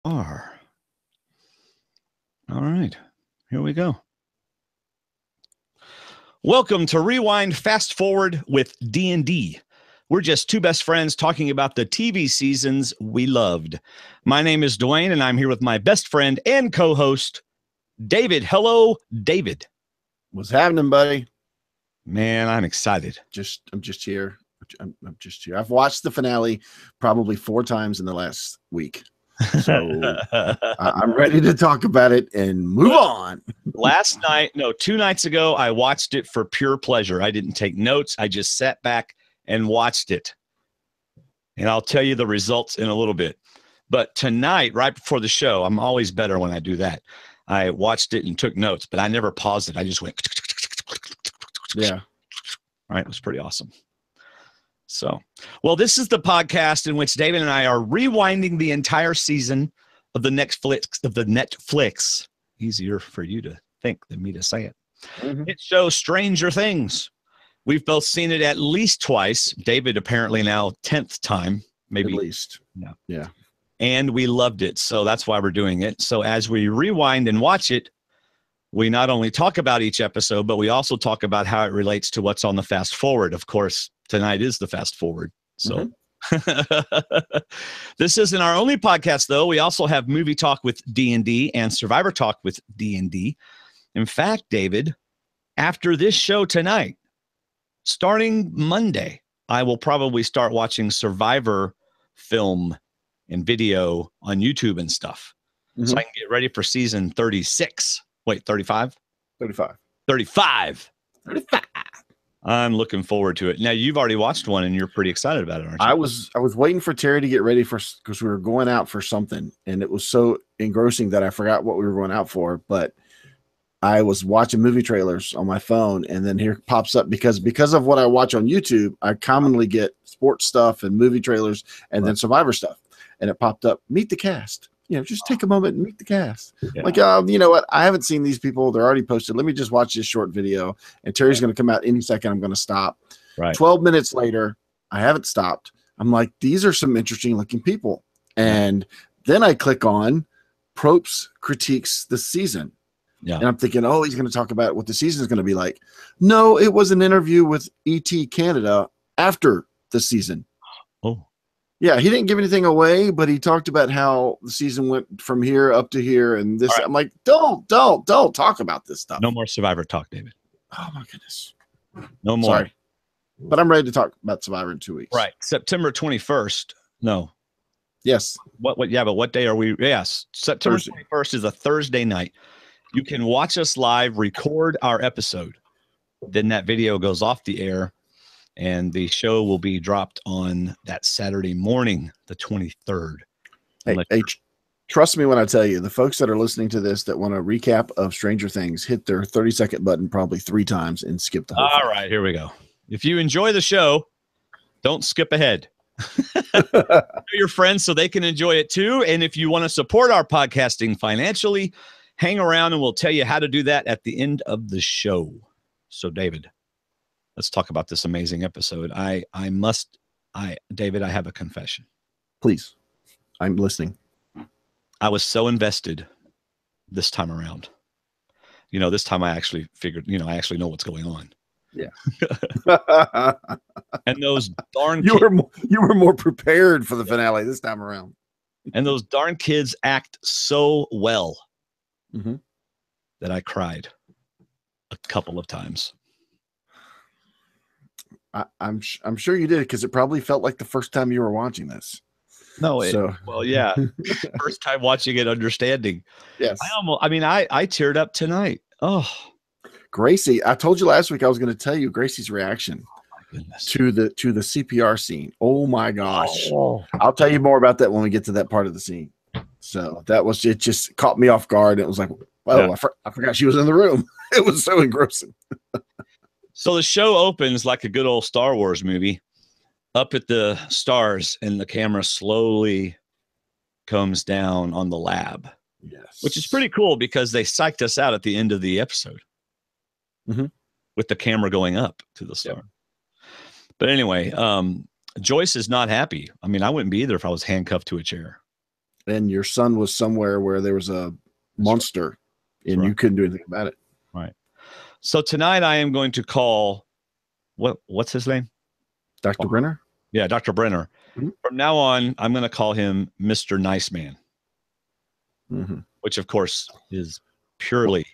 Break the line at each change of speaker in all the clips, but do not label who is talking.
All right, here we go. Welcome to Rewind Fast Forward with D&D. We're just two best friends talking about the TV seasons we loved. My name is Dwaine, and I'm here with my best friend and co-host, David. Hello, David.
What's happening, buddy?
Man, I'm excited.
I'm just here. I'm just here. I've watched the finale probably 4 times in the last week. So I'm ready to talk about it and move on.
Last night, no, 2 nights ago, I watched it for pure pleasure. I didn't take notes. I just sat back and watched it. And I'll tell you the results in a little bit. But tonight, right before the show, I'm always better when I do that. I watched it and took notes, but I never paused it. I just went.
Yeah.
All right. It was pretty awesome. So, well, this is the podcast in which David and I are rewinding the entire season of the Netflix. Easier for you to think than me to say it. Mm-hmm. It shows Stranger Things. We've both seen it at least twice. David apparently now 10th time, maybe.
At least. Yeah.
And we loved it. So that's why we're doing it. So as we rewind and watch it, we not only talk about each episode, but we also talk about how it relates to what's on the fast forward. Of course, tonight is the fast forward. So this isn't our only podcast, though. We also have Movie Talk with D&D and Survivor Talk with D&D. In fact, David, after this show tonight, starting Monday, I will probably start watching Survivor film and video on YouTube and stuff. So I can get ready for season 36. Wait, 35?
35.
35. 35. I'm looking forward to it. Now, you've already watched one, and you're pretty excited about it, aren't you?
I was waiting for Terry to get ready because we were going out for something, and it was so engrossing that I forgot what we were going out for. But I was watching movie trailers on my phone, and then here pops up because of what I watch on YouTube, I commonly get sports stuff and movie trailers and then Survivor stuff. And it popped up, meet the cast. Just take a moment and meet the cast. Yeah. Like, you know what? I haven't seen these people. They're already posted. Let me just watch this short video. And Terry's going to come out any second. I'm going to stop.
Right.
12 minutes later, I haven't stopped. I'm like, these are some interesting looking people. And then I click on Propes critiques the season.
Yeah.
And I'm thinking, oh, he's going to talk about what the season is going to be like. No, it was an interview with ET Canada after the season.
Oh.
Yeah, he didn't give anything away, but he talked about how the season went from here up to here and this. Right. I'm like, don't talk about this stuff.
No more Survivor talk, David.
Oh, my goodness.
No more.
Sorry. But I'm ready to talk about Survivor in 2 weeks.
Right. September 21st. No.
Yes.
What? Yeah, but what day are we? Yes. September 21st is a Thursday night. You can watch us live, record our episode. Then that video goes off the air. And the show will be dropped on that Saturday morning, the 23rd.
Hey, trust me when I tell you, the folks that are listening to this that want a recap of Stranger Things, hit their 30-second button probably 3 times and skip the whole thing.
All right, here we go. If you enjoy the show, don't skip ahead. Tell your friends so they can enjoy it too. And if you want to support our podcasting financially, hang around and we'll tell you how to do that at the end of the show. So, David, let's talk about this amazing episode. David, I have a confession.
Please. I'm listening.
I was so invested this time around. This time I actually figured, I actually know what's going on.
Yeah.
And those darn
you were more prepared for the finale this time around.
And those darn kids act so well that I cried a couple of times.
I'm sure you did because it probably felt like the first time you were watching this.
No, well, yeah, first time watching it, understanding.
Yes,
I teared up tonight. Oh,
Gracie! I told you last week I was going to tell you Gracie's reaction to the CPR scene. Oh my gosh!
Oh.
I'll tell you more about that when we get to that part of the scene. So that was it. Just caught me off guard. It was like, oh, yeah. I forgot she was in the room. It was so engrossing.
So the show opens like a good old Star Wars movie, up at the stars, and the camera slowly comes down on the lab.
Yes.
Which is pretty cool because they psyched us out at the end of the episode with the camera going up to the star. Yep. But anyway, Joyce is not happy. I mean, I wouldn't be either if I was handcuffed to a chair.
and your son was somewhere where there was a monster, and you couldn't do anything about it.
Right. So tonight I am going to call what's his name?
Dr. Brenner?
Yeah, Dr. Brenner.
Mhm.
From now on, I'm going to call him Mr. Nice Man, which of course is purely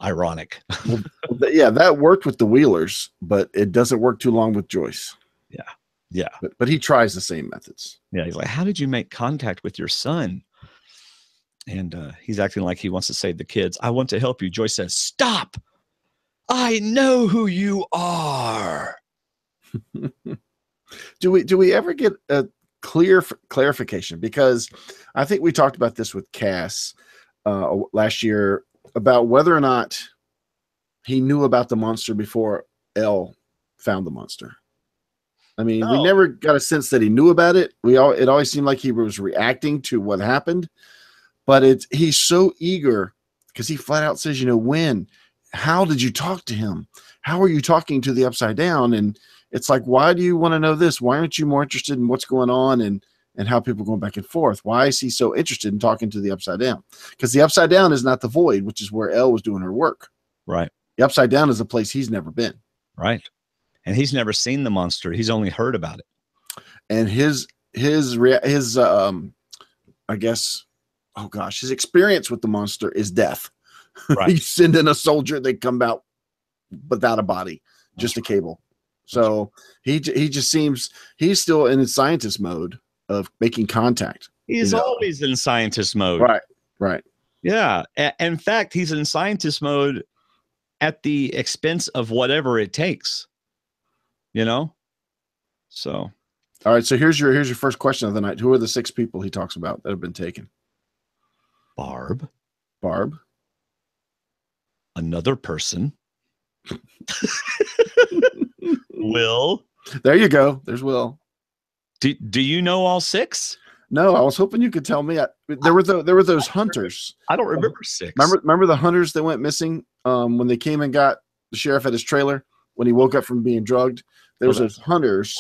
ironic.
Well, yeah, that worked with the Wheelers, but it doesn't work too long with Joyce.
Yeah.
But he tries the same methods.
Yeah, he's like, how did you make contact with your son? And he's acting like he wants to save the kids. I want to help you. Joyce says, stop. I know who you are.
Do we ever get a clear clarification? Because I think we talked about this with Cass last year about whether or not he knew about the monster before Elle found the monster. I mean, we never got a sense that he knew about it. It always seemed like he was reacting to what happened, but he's so eager because he flat out says, when, how did you talk to him? How are you talking to the Upside Down? And it's like, why do you want to know this? Why aren't you more interested in what's going on and how people are going back and forth? Why is he so interested in talking to the Upside Down? Because the Upside Down is not the Void, which is where Elle was doing her work.
Right.
The Upside Down is a place he's never been.
Right. And he's never seen the monster. He's only heard about it.
And his I guess, oh gosh, his experience with the monster is death. Right. You send in a soldier, they come out without a body, just a cable. So he just seems he's still in his scientist mode of making contact.
He's always in scientist mode.
Right.
Yeah. In fact, he's in scientist mode at the expense of whatever it takes. So.
All right. So here's your first question of the night. Who are the 6 people he talks about that have been taken?
Barb. Another person. Will.
There you go. There's Will.
Do you know all 6?
No, I was hoping you could tell me. There were those hunters.
I don't remember 6.
Remember the hunters that went missing when they came and got the sheriff at his trailer when he woke up from being drugged? There was those hunters.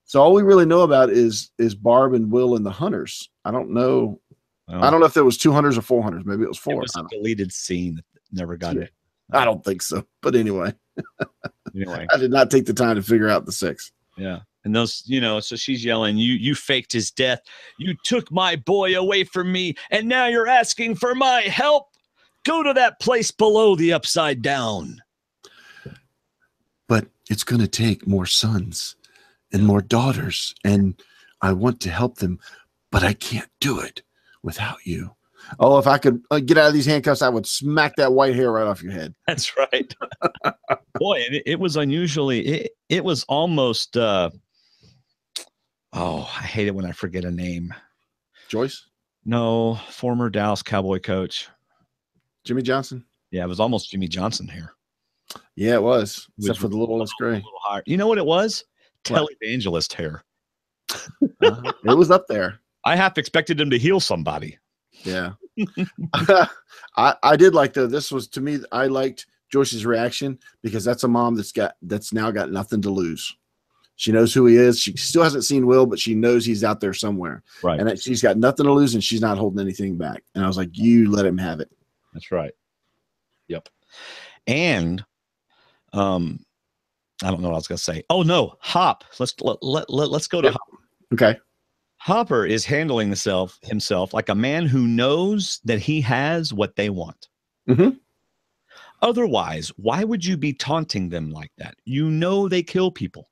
So all we really know about is Barb and Will and the hunters. I don't know. I don't know if there was 2 hunters or 4 hunters. Maybe it was 4.
It was a deleted scene that never got it.
I don't think so. But anyway, I did not take the time to figure out the 6.
Yeah. And those, so she's yelling, you faked his death. You took my boy away from me. And now you're asking for my help. Go to that place below the Upside Down.
But it's going to take more sons and more daughters. And I want to help them, but I can't do it without you. Oh, if I could get out of these handcuffs, I would smack that white hair right off your head.
That's right. Boy, it was unusually, it was almost, I hate it when I forget a name.
Joyce?
No, former Dallas Cowboy coach.
Jimmy Johnson?
Yeah, it was almost Jimmy Johnson here.
Yeah, it was. Except for the little less gray.
You know what it was? Televangelist hair.
It was up there.
I half expected him to heal somebody.
Yeah. I did like this was, to me, I liked Joyce's reaction because that's a mom that's now got nothing to lose. She knows who he is. She still hasn't seen Will, but she knows he's out there somewhere.
Right.
And she's got nothing to lose and she's not holding anything back. And I was like, you let him have it.
That's right. Yep. And I don't know what I was going to say. Oh no, Hop. Let's go to Hop.
Okay.
Hopper is handling himself like a man who knows that he has what they want.
Mm-hmm.
Otherwise, why would you be taunting them like that? They kill people.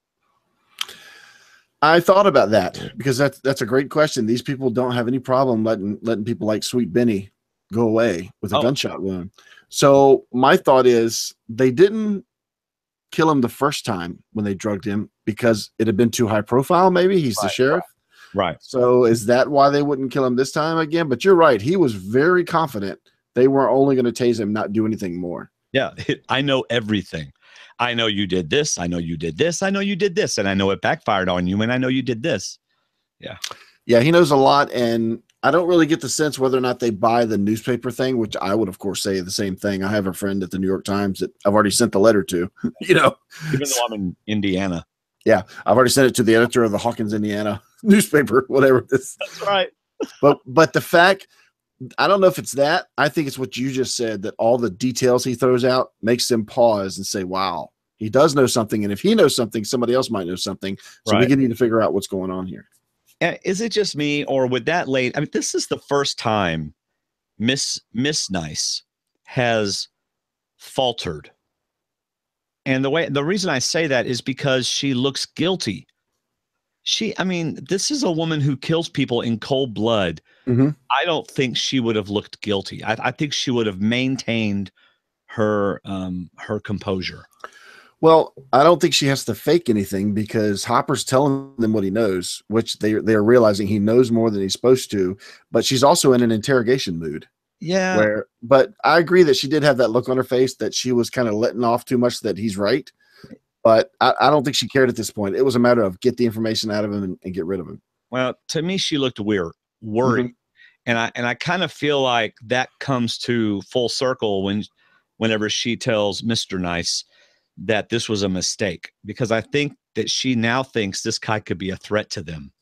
I thought about that because that's a great question. These people don't have any problem letting people like Sweet Benny go away with a gunshot wound. So my thought is they didn't kill him the first time when they drugged him because it had been too high profile. Maybe he's the sheriff.
Right.
So is that why they wouldn't kill him this time again? But you're right. He was very confident they were only going to tase him, not do anything more.
Yeah. I know everything. I know you did this. I know you did this. I know you did this. And I know it backfired on you. And I know you did this. Yeah.
Yeah. He knows a lot. And I don't really get the sense whether or not they buy the newspaper thing, which I would, of course, say the same thing. I have a friend at the New York Times that I've already sent the letter to,
Even though I'm in Indiana.
Yeah. I've already sent it to the editor of the Hawkins, Indiana newspaper, whatever it is.
That's right.
But the fact, I don't know if it's that. I think it's what you just said, that all the details he throws out makes them pause and say, wow, he does know something. And if he knows something, somebody else might know something. So we need to figure out what's going on here.
Is it just me, or with that late? I mean, this is the first time Miss Nice has faltered. And the reason I say that is because she looks guilty. This is a woman who kills people in cold blood.
Mm-hmm.
I don't think she would have looked guilty. I think she would have maintained her composure.
Well, I don't think she has to fake anything, because Hopper's telling them what he knows, which they're realizing he knows more than he's supposed to. But she's also in an interrogation mood.
Yeah.
But I agree that she did have that look on her face that she was kind of letting off too much that he's right. But I don't think she cared at this point. It was a matter of get the information out of him and get rid of him.
Well, to me, she looked worried. Mm-hmm. And I kind of feel like that comes to full circle whenever she tells Mr. Nice that this was a mistake, because I think that she now thinks this guy could be a threat to them.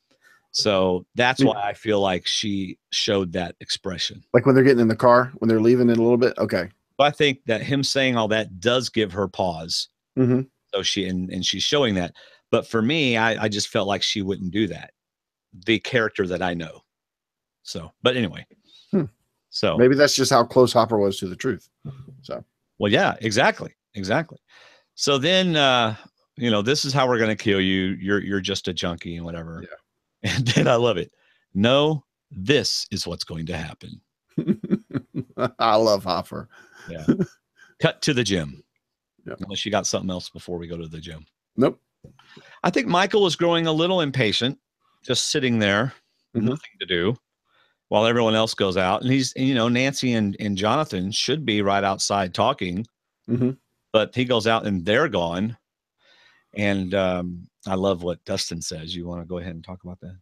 So that's why I feel like she showed that expression.
Like when they're getting in the car, when they're leaving in a little bit. Okay.
So I think that him saying all that does give her pause.
Mm-hmm.
So she's showing that. But for me, I just felt like she wouldn't do that. The character that I know. So, but anyway. So
maybe that's just how close Hopper was to the truth. So,
well, yeah, exactly. So then, this is how we're going to kill you. You're just a junkie and whatever.
Yeah.
And then I love it. No, this is what's going to happen.
I love Hopper.
Yeah. Cut to the gym.
Yep.
Unless you got something else before we go to the gym.
Nope.
I think Michael was growing a little impatient, just sitting there, nothing to do, while everyone else goes out. And Nancy and Jonathan should be right outside talking, but he goes out and they're gone. And I love what Dustin says. You want to go ahead and talk about that?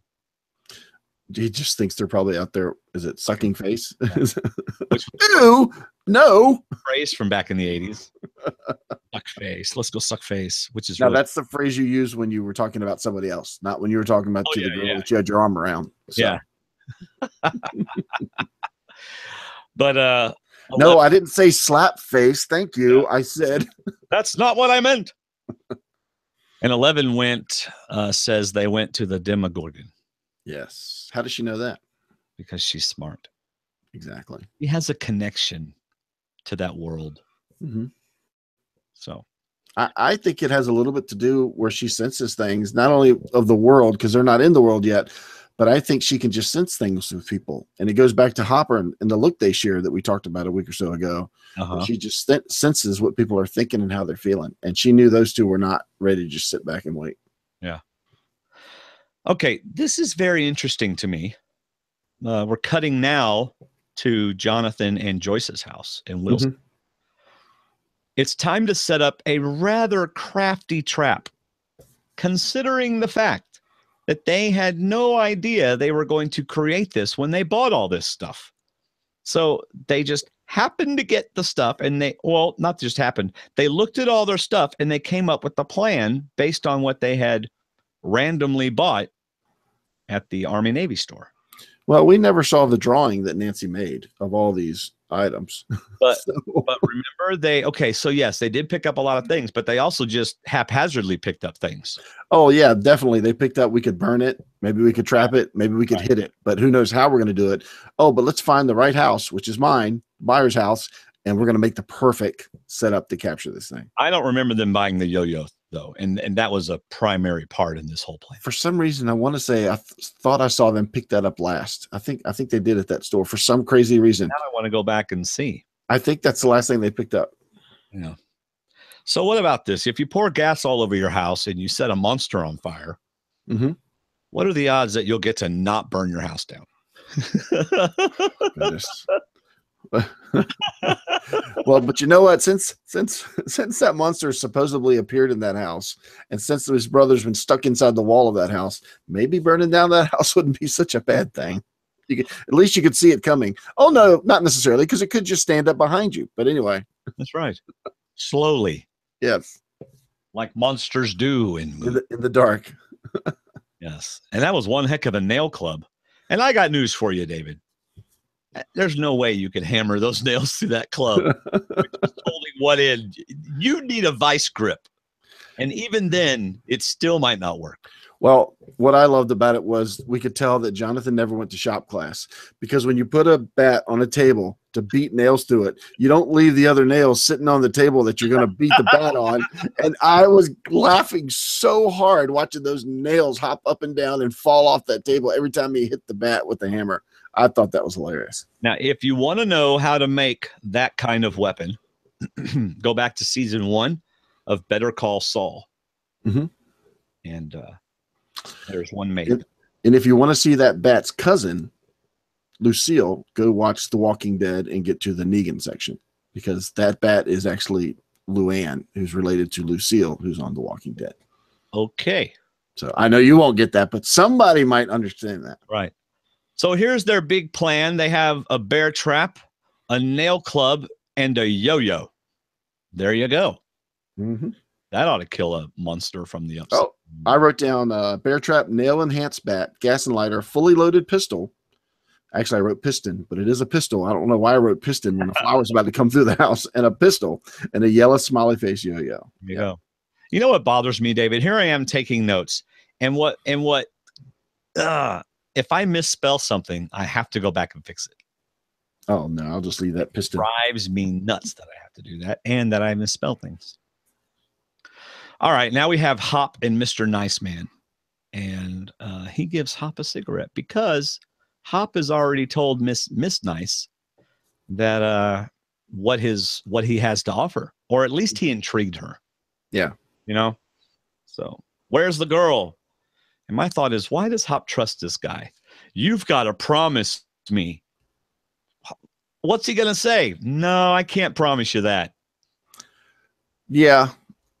He just thinks they're probably out there. Is it sucking face?
Yeah. Which
no
phrase from back in the 80s. Suck face. Let's go suck face. Which is
that's the phrase you used when you were talking about somebody else, not when you were talking about the girl that you had your arm around. So.
Yeah. But
no, I didn't say slap face. Thank you. Yeah. I said
that's not what I meant. And 11 says they went to the Demogorgon.
Yes. How does she know that?
Because she's smart.
Exactly.
He has a connection to that world.
Mm-hmm.
So
I think it has a little bit to do where she senses things, not only of the world, because they're not in the world yet, but I think she can just sense things with people. And it goes back to Hopper and the look they share that we talked about a week or so ago. She just senses what people are thinking and how they're feeling. And she knew those two were not ready to just sit back and wait.
Yeah. Okay. This is very interesting to me. We're cutting now to Jonathan and Joyce's house in Wilson. It's time to set up a rather crafty trap, considering the fact that they had no idea they were going to create this when they bought all this stuff. So they just happened to get the stuff, and not just happened. They looked at all their stuff and they came up with the plan based on what they had randomly bought at the Army Navy store.
Well, we never saw the drawing that Nancy made of all these items.
But remember so yes, they did pick up a lot of things, but they also just haphazardly picked up things.
Oh yeah, definitely. They picked up, we could burn it. Maybe we could trap it. Maybe we could hit it, but who knows how we're going to do it. Oh, but let's find the right house, which is mine, buyer's house. And we're going to make the perfect setup to capture this thing.
I don't remember them buying the yo-yo though. And that was a primary part in this whole plan.
For some reason, I want to say, I thought I saw them pick that up last. I think they did at that store for some crazy reason.
Now I want to go back and see.
I think that's the last thing they picked up.
Yeah. So what about this? If you pour gas all over your house and you set a monster on fire, what are the odds that you'll get to not burn your house down?
Well, but you know what? Since that monster supposedly appeared in that house, and since his brother's been stuck inside the wall of that house, maybe burning down that house wouldn't be such a bad thing. At least you could see it coming. Oh no, not necessarily, because it could just stand up behind you. But anyway,
that's right. Slowly,
yes,
like monsters do in
the dark.
Yes, and that was one heck of a nail club. And I got news for you, David. There's no way you can hammer those nails through that club. Holding one end. You need a vice grip. And even then, it still might not work.
Well, what I loved about it was we could tell that Jonathan never went to shop class, because when you put a bat on a table to beat nails through it, you don't leave the other nails sitting on the table that you're going to beat the bat on. And I was laughing so hard watching those nails hop up and down and fall off that table every time he hit the bat with the hammer. I thought that was hilarious.
Now, if you want to know how to make that kind of weapon, go back to season 1 of Better Call Saul.
Mm-hmm.
And there's one made.
And if you want to see that bat's cousin, Lucille, go watch The Walking Dead and get to the Negan section, because that bat is actually Luann, who's related to Lucille, who's on The Walking Dead.
Okay.
So I know you won't get that, but somebody might understand that.
Right. So here's their big plan. They have a bear trap, a nail club, and a yo-yo. There you go.
Mm-hmm.
That ought to kill a monster from the upside.
Oh, I wrote down bear trap, nail enhanced bat, gas and lighter, fully loaded pistol. Actually, I wrote piston, but it is a pistol. I don't know why I wrote piston when the flower's about to come through the house, and a pistol and a yellow smiley face yo-yo.
There you go. You know what bothers me, David? Here I am taking notes. And what if I misspell something, I have to go back and fix it.
Oh, no, I'll just leave that piston.
It drives me nuts that I have to do that and that I misspell things. All right, now we have Hop and Mr. Nice Man. And he gives Hop a cigarette because Hop has already told Miss Nice that what he has to offer, or at least he intrigued her.
Yeah.
You know? So, where's the girl? And my thought is, why does Hop trust this guy? You've got to promise me. What's he going to say? No, I can't promise you that.
Yeah.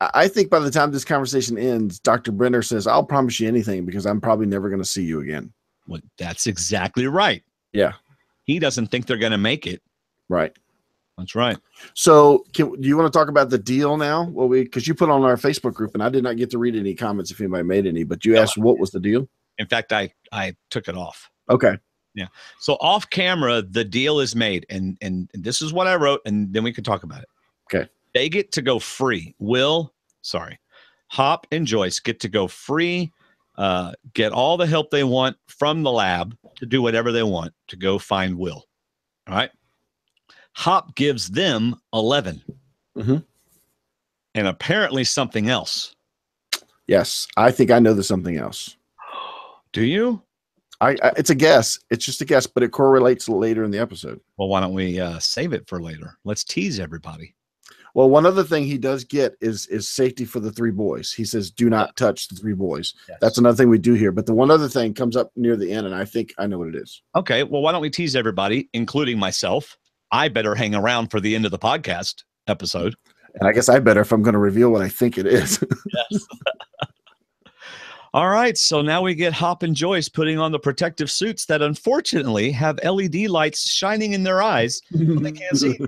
I think by the time this conversation ends, Dr. Brenner says, I'll promise you anything because I'm probably never going to see you again.
Well, that's exactly right.
Yeah.
He doesn't think they're going to make it.
Right.
That's right.
So do you want to talk about the deal now? Well, because you put on our Facebook group, and I did not get to read any comments if anybody made any, but you asked what was the deal?
In fact, I took it off.
Okay.
Yeah. So off camera, the deal is made. And this is what I wrote, and then we can talk about it.
Okay.
They get to go free. Hop and Joyce get to go free, get all the help they want from the lab to do whatever they want to go find Will. All right. Hop gives them 11.
Mm-hmm.
And apparently something else.
Yes. I think I know there's something else.
Do you?
It's a guess. It's just a guess, but it correlates later in the episode.
Well, why don't we save it for later? Let's tease everybody.
Well, one other thing he does get is safety for the 3 boys. He says, do not touch the 3 boys. Yes. That's another thing we do here. But the one other thing comes up near the end, and I think I know what it is.
Okay. Well, why don't we tease everybody, including myself? I better hang around for the end of the podcast episode.
And I guess I better if I'm going to reveal what I think it is.
Yes. All right. So now we get Hop and Joyce putting on the protective suits that unfortunately have LED lights shining in their eyes, but they can't see.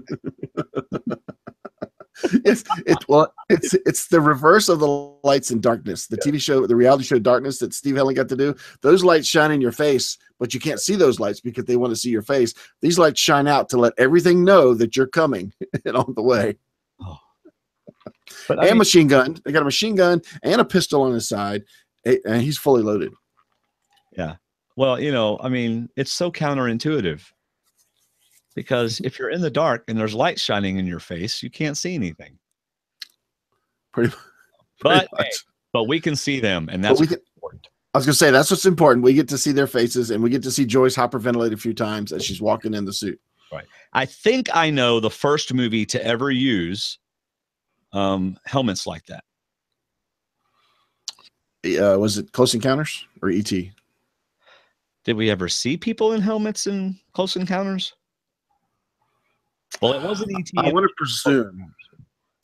It's the reverse of the lights in darkness. The TV show, the reality show Darkness that Steve Helen got to do. Those lights shine in your face, but you can't see those lights because they want to see your face. These lights shine out to let everything know that you're coming and on the way. Oh. And machine gun. They got a machine gun and a pistol on his side, and he's fully loaded.
Yeah. Well, it's so counterintuitive. Because if you're in the dark and there's light shining in your face, you can't see anything.
Pretty
but
much.
But we can see them, and that's important.
I was going to say, that's what's important. We get to see their faces, and we get to see Joyce hyperventilate a few times as she's walking in the suit.
Right. I think I know the first movie to ever use helmets like that.
Was it Close Encounters or E.T.?
Did we ever see people in helmets in Close Encounters? Well, it wasn't E.T.
I want to presume.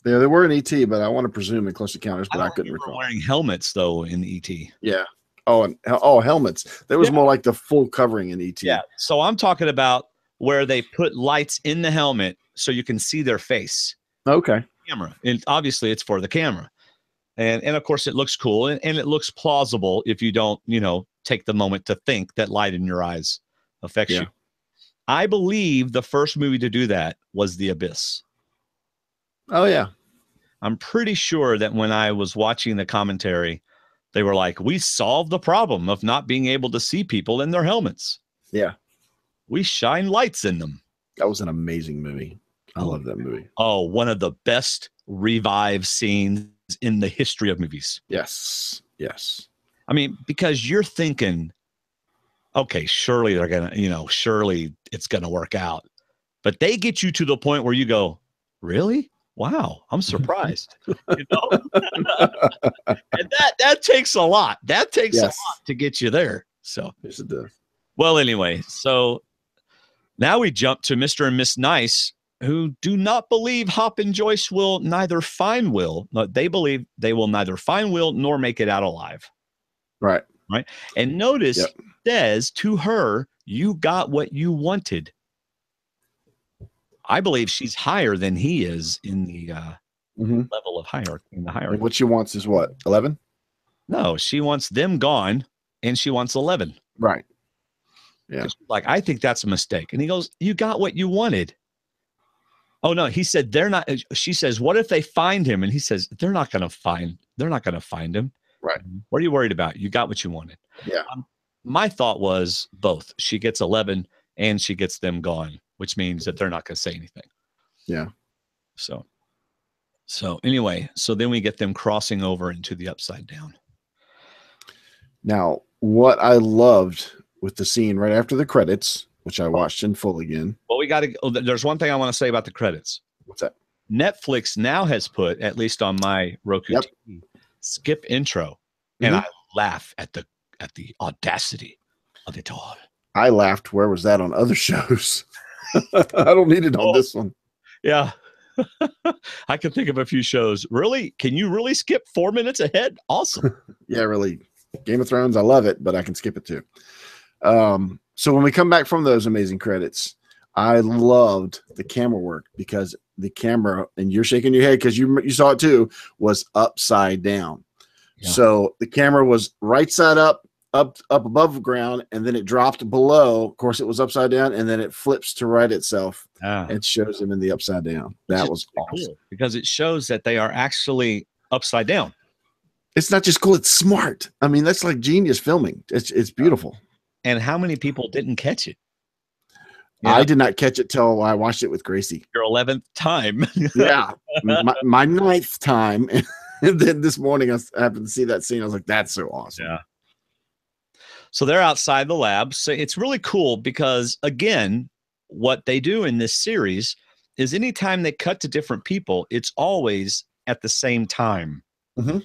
Yeah, they were in E.T., but I want to presume in Close Encounters, but I couldn't recall.
Wearing helmets, though, in E.T.
Yeah. Oh, helmets. There was more like the full covering in E.T.
Yeah. So I'm talking about where they put lights in the helmet so you can see their face.
Okay.
Camera. And obviously, it's for the camera. And of course, it looks cool, and it looks plausible if you don't, take the moment to think that light in your eyes affects
Yeah.
you. I believe the first movie to do that was The Abyss.
Oh yeah.
I'm pretty sure that when I was watching the commentary, they were like, we solved the problem of not being able to see people in their helmets.
Yeah.
We shine lights in them.
That was an amazing movie. I love that movie.
Oh, one of the best revive scenes in the history of movies.
Yes. Yes.
I mean, because you're thinking, okay, surely they're going to, surely it's going to work out. But they get you to the point where you go, really? Wow, I'm surprised. And that takes a lot. That takes a lot to get you there. So,
yes, it does.
Well, anyway, so now we jump to Mr. and Miss Nice, who do not believe Hop and Joyce will neither find Will. No, they believe they will neither find Will nor make it out alive.
Right.
Right. And notice he says to her, you got what you wanted. I believe she's higher than he is in the level of hierarchy. In the hierarchy.
And what she wants is what? 11?
No, she wants them gone, and she wants 11.
Right. Yeah.
Like, I think that's a mistake. And he goes, you got what you wanted. Oh no, he said they're not. She says, what if they find him? And he says, they're not going to find him.
Right.
What are you worried about? You got what you wanted.
Yeah.
My thought was both. She gets 11 and she gets them gone, which means that they're not going to say anything.
Yeah.
So anyway, so then we get them crossing over into the Upside Down.
Now, what I loved with the scene right after the credits, which I watched in full again.
Well, there's one thing I want to say about the credits.
What's that?
Netflix now has put, at least on my Roku TV, skip intro. And I laugh at the audacity of it all.
I laughed. Where was that on other shows? I don't need it on this one.
Yeah. I can think of a few shows. Really? Can you really skip 4 minutes ahead? Awesome.
Yeah, really. Game of Thrones, I love it, but I can skip it too. So when we come back from those amazing credits, I loved the camera work because the camera, and you're shaking your head because you saw it too, was upside down. Yeah. So the camera was right side up above the ground, and then it dropped below. Of course, it was upside down, and then it flips to right itself and shows them in the upside down. That was awesome.
Cool because it shows that they are actually upside down.
It's not just cool; it's smart. I mean, that's like genius filming. It's beautiful.
And how many people didn't catch it?
I did not catch it till I watched it with Gracie.
Your 11th time.
Yeah, my 9th time. And then this morning I happened to see that scene. I was like, that's so awesome.
Yeah. So they're outside the lab. So it's really cool because, again, what they do in this series is anytime they cut to different people, it's always at the same time.
Mm-hmm.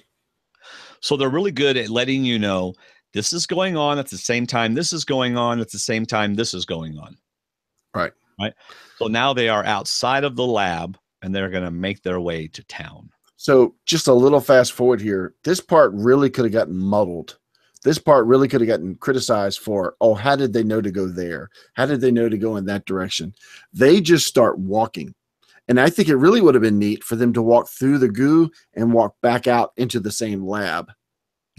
So they're really good at letting you know this is going on at the same time. This is going on at the same time. This is going on.
Right.
Right. So now they are outside of the lab and they're going to make their way to town.
So just a little fast forward here. This part really could have gotten muddled. This part really could have gotten criticized for, how did they know to go there? How did they know to go in that direction? They just start walking. And I think it really would have been neat for them to walk through the goo and walk back out into the same lab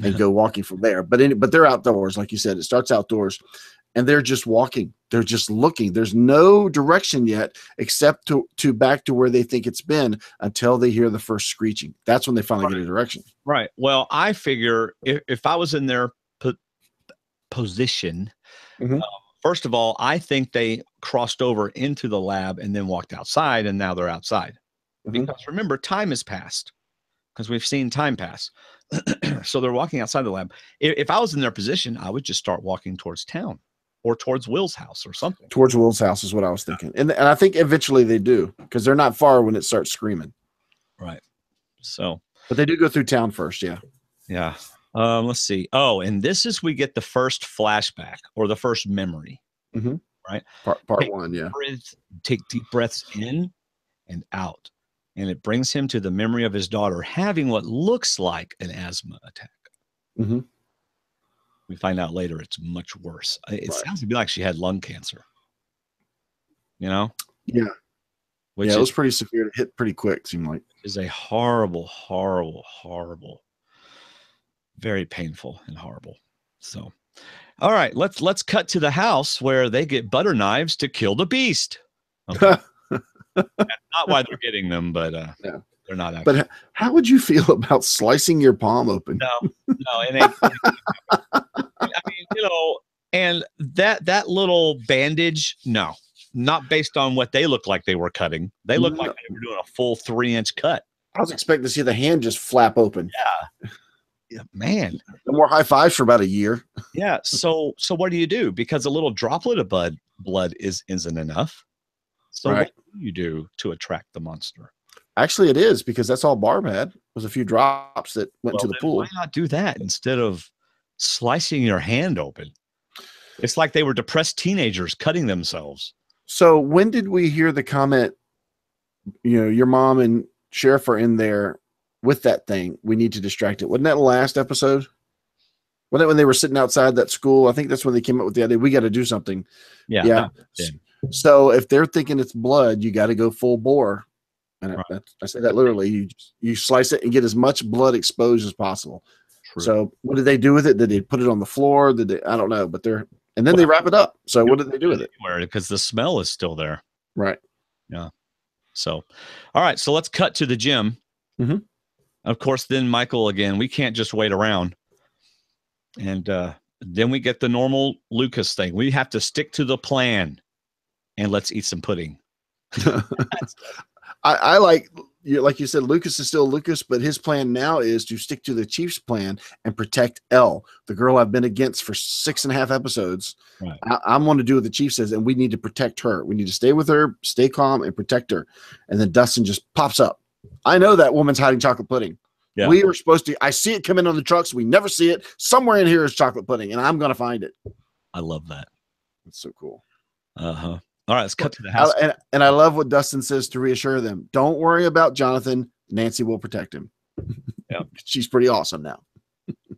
and go walking from there. But they're outdoors. Like you said, it starts outdoors and they're just walking. They're just looking. There's no direction yet except to back to where they think it's been until they hear the first screeching. That's when they finally get a direction.
Right. Well, I figure if I was in their position, first of all, I think they crossed over into the lab and then walked outside, and now they're outside. Because remember, time has passed because we've seen time pass. So they're walking outside the lab. If I was in their position, I would just start walking towards town or towards Will's house or something.
Towards Will's house is what I was thinking. And I think eventually they do because they're not far when it starts screaming.
Right. So,
but they do go through town first. Yeah.
Yeah. Let's see. Oh, and this is, we get the first flashback or the first memory, right?
Part one. Yeah.
Take deep breaths in and out. And it brings him to the memory of his daughter having what looks like an asthma attack. We find out later it's much worse. It sounds to be like she had lung cancer.
Yeah.
Which
it was pretty severe. It hit pretty quick, seemed like.
Is a horrible, horrible, horrible, very painful and horrible. So All right, let's cut to the house where they get butter knives to kill the beast. Okay. That's not why they're getting them, but
No.
they're not actually.
But how would you feel about slicing your palm open?
No, it ain't. I mean, and that little bandage, no, not based on what they look like they were cutting. They look like they were doing a full 3-inch cut.
I was expecting to see the hand just flap open.
Yeah, man.
No more high fives for about a year.
Yeah. So what do you do? Because a little droplet of blood isn't enough. So
Right.
what do you do to attract the monster?
Actually, it is, because that's all Barb had was a few drops that went into the pool.
Why not do that instead of slicing your hand open? It's like they were depressed teenagers cutting themselves.
So when did we hear the comment, your mom and Sheriff are in there with that thing? We need to distract it. Wasn't that last episode? Wasn't that when they were sitting outside that school? I think that's when they came up with the idea, we got to do something. Yeah. So if they're thinking it's blood, you got to go full bore. And right. I say that literally. You slice it and get as much blood exposed as possible. True. So what did they do with it? Did they put it on the floor? I don't know, but then they wrap it up. So what did they do with it?
Because the smell is still there.
Right.
Yeah. So, all right. So let's cut to the gym.
Mm-hmm.
Of course, then Michael again. We can't just wait around. And then we get the normal Lucas thing. We have to stick to the plan, and let's eat some pudding.
I like you said, Lucas is still Lucas, but his plan now is to stick to the Chief's plan and protect Elle, the girl I've been against for 6.5 episodes. Right. I'm going to do what the Chief says, and we need to protect her. We need to stay with her, stay calm, and protect her. And then Dustin just pops up. I know that woman's hiding chocolate pudding. Yeah. We were supposed to. I see it come in on the trucks. We never see it. Somewhere in here is chocolate pudding, and I'm going to find it.
I love that.
That's so cool.
Uh-huh. All right, let's cut to the house.
And I love what Dustin says to reassure them. Don't worry about Jonathan. Nancy will protect him.
Yeah.
She's pretty awesome now.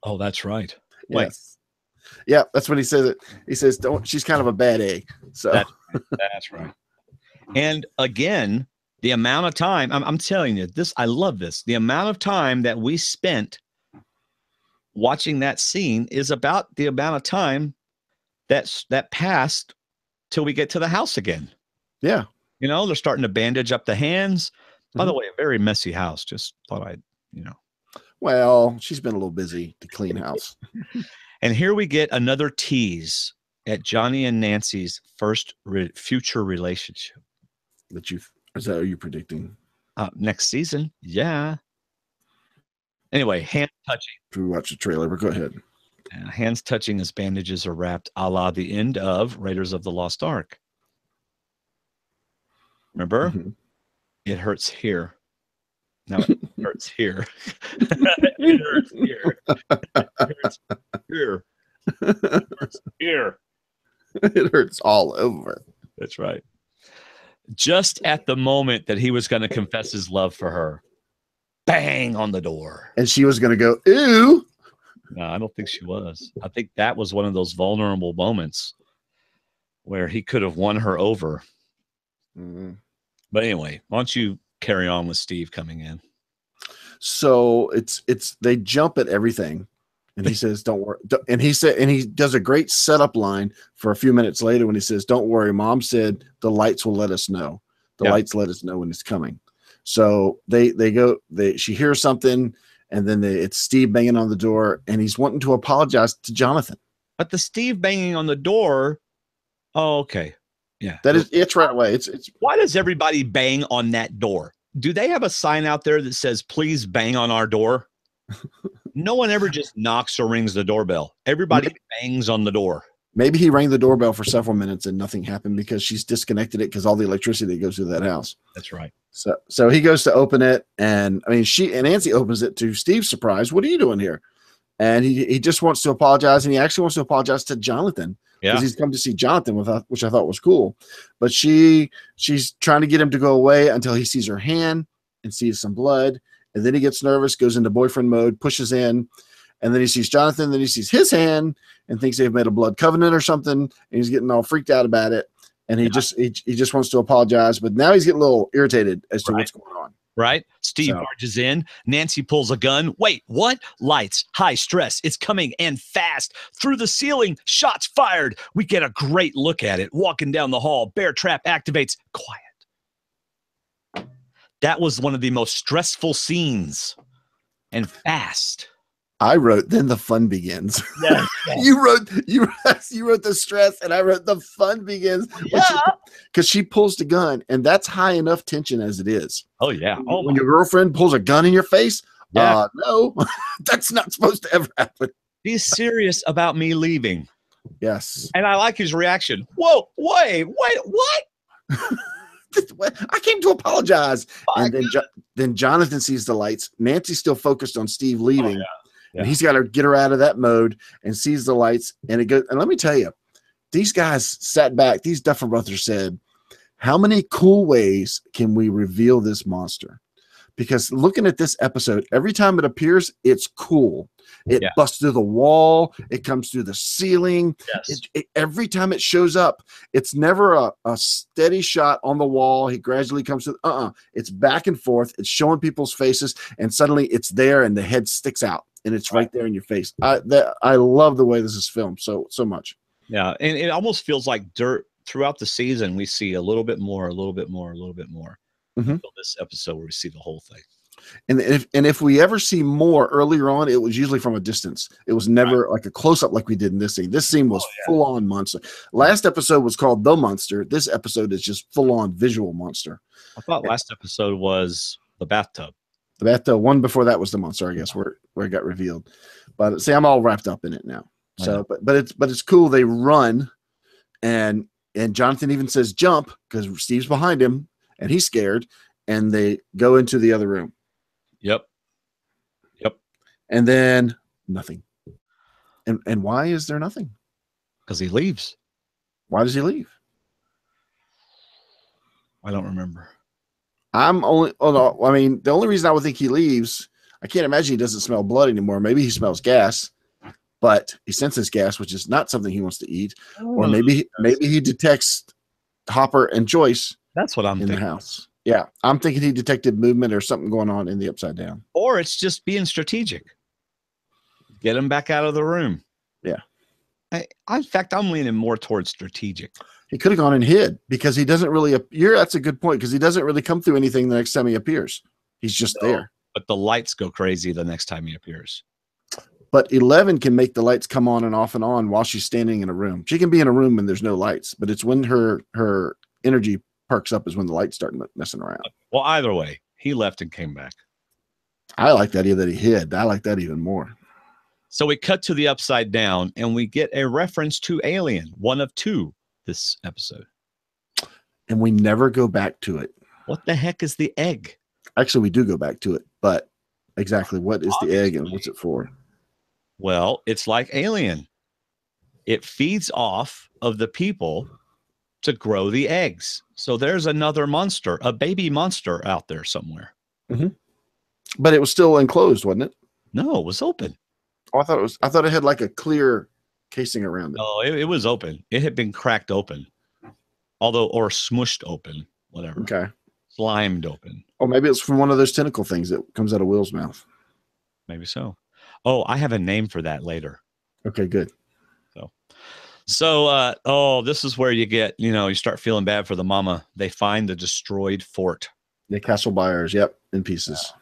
Oh, that's right.
Yes. Yeah, that's what he says. He says, she's kind of a bad egg. So
that's right. And again, the amount of time, I'm telling you this, I love this. The amount of time that we spent watching that scene is about the amount of time that passed till we get to the house again.
Yeah.
They're starting to bandage up the hands. By the way, a very messy house. Just thought I'd.
Well, she's been a little busy to clean house.
And here we get another tease at Johnny and Nancy's first future relationship.
Is that what you're predicting?
Next season. Yeah. Anyway, hand touching.
We watch the trailer, but go ahead.
Hands touching as bandages are wrapped, a la the end of Raiders of the Lost Ark. Remember?
Mm-hmm.
It hurts here. Now it hurts here. It hurts here. It hurts here. It hurts here.
It hurts all over.
That's right. Just at the moment that he was going to confess his love for her, bang on the door.
And she was going to go, ew.
No, I don't think she was. I think that was one of those vulnerable moments where he could have won her over.
Mm-hmm.
But anyway, why don't you carry on with Steve coming in?
So they jump at everything, and he says, "Don't worry." And he does a great setup line for a few minutes later when he says, "Don't worry, Mom said the lights will let us know. The lights let us know when it's coming." So she hears something. And then it's Steve banging on the door, and he's wanting to apologize to Jonathan.
But the Steve banging on the door, oh, okay. Yeah.
It's right away. It's
why does everybody bang on that door? Do they have a sign out there that says, please bang on our door? No one ever just knocks or rings the doorbell. Everybody bangs on the door.
Maybe he rang the doorbell for several minutes and nothing happened because she's disconnected it because all the electricity that goes through that house.
That's right.
So he goes to open it, and Nancy opens it to Steve's surprise. What are you doing here? And he just wants to apologize, and he actually wants to apologize to Jonathan because he's come to see Jonathan, which I thought was cool. But she's trying to get him to go away until he sees her hand and sees some blood, and then he gets nervous, goes into boyfriend mode, pushes in, and then he sees Jonathan, then he sees his hand and thinks they've made a blood covenant or something, and he's getting all freaked out about it. And he just wants to apologize, but now he's getting a little irritated as to what's going on.
right? Steve barges in. Nancy pulls a gun. Wait, what? Lights, high stress. It's coming and fast. Through the ceiling, shots fired. We get a great look at it. Walking down the hall, bear trap activates. Quiet. That was one of the most stressful scenes, and fast.
I wrote, then the fun begins.
Yeah.
you wrote the stress, and I wrote the fun begins.
Yeah.
Because she pulls the gun, and that's high enough tension as it is.
Oh, yeah. Oh,
when your girlfriend pulls a gun in your face,
yeah.
No, that's not supposed to ever happen.
He's serious about me leaving.
Yes.
And I like his reaction. Whoa, wait, what?
I came to apologize. And then Jonathan sees the lights. Nancy's still focused on Steve leaving. Oh, yeah. And he's got to get her out of that mode and sees the lights. And it goes. And let me tell you, these guys sat back. These Duffer Brothers said, how many cool ways can we reveal this monster? Because looking at this episode, every time it appears, it's cool. It busts through the wall. It comes through the ceiling.
Yes.
Every time it shows up, it's never a steady shot on the wall. He gradually comes to it's back and forth. It's showing people's faces, and suddenly it's there, and the head sticks out, and it's right there in your face. I love the way this is filmed so much. Yeah,
and it almost feels like dirt throughout the season. We see a little bit more, a little bit more, a little bit more.
Mm-hmm.
Until this episode where we see the whole thing.
And if we ever see more earlier on, it was usually from a distance. It was never like a close up like we did in this scene. This scene was full on monster. Last episode was called The Monster. This episode is just full on visual monster.
I thought last episode was the bathtub.
The bathtub. One before that was the monster, I guess, where it got revealed. But see, I'm all wrapped up in it now. So, but it's cool. They run, and Jonathan even says jump because Steve's behind him and he's scared. And they go into the other room.
Yep.
And then nothing. And why is there nothing?
Because he leaves.
Why does he leave?
I don't remember.
I mean, the only reason I would think he leaves, I can't imagine he doesn't smell blood anymore. Maybe he smells gas, but he senses gas, which is not something he wants to eat. Or maybe he detects Hopper and Joyce.
That's what I'm thinking.
In the house. Yeah, I'm thinking he detected movement or something going on in the Upside Down.
Or it's just being strategic. Get him back out of the room.
Yeah.
In fact, I'm leaning more towards strategic.
He could have gone and hid because he doesn't really appear. That's a good point because he doesn't really come through anything the next time he appears. He's just there.
But the lights go crazy the next time he appears.
But 11 can make the lights come on and off while she's standing in a room. She can be in a room when there's no lights, but it's when her energy perks up is when the lights start messing around.
Well, either way, he left and came back.
I like that that he hid. I like that even more.
So we cut to the Upside Down and we get a reference to Alien, one of two this episode.
And we never go back to it.
What the heck is the egg?
Actually, we do go back to it, but exactly what is the egg and what's it for?
Well, it's like Alien. It feeds off of the people to grow the eggs. So there's another monster, a baby monster out there somewhere.
Mm-hmm. But it was still enclosed, wasn't it?
No, it was open.
Oh, I thought it had like a clear casing around it.
Oh, it was open. It had been cracked open. Or smushed open, whatever.
Okay.
Slimed open.
Oh, maybe it's from one of those tentacle things that comes out of Will's mouth.
Maybe so. Oh, I have a name for that later.
Okay, good.
So, this is where you get, you start feeling bad for the mama. They find the destroyed fort.
The Castle Byers, yep, in pieces.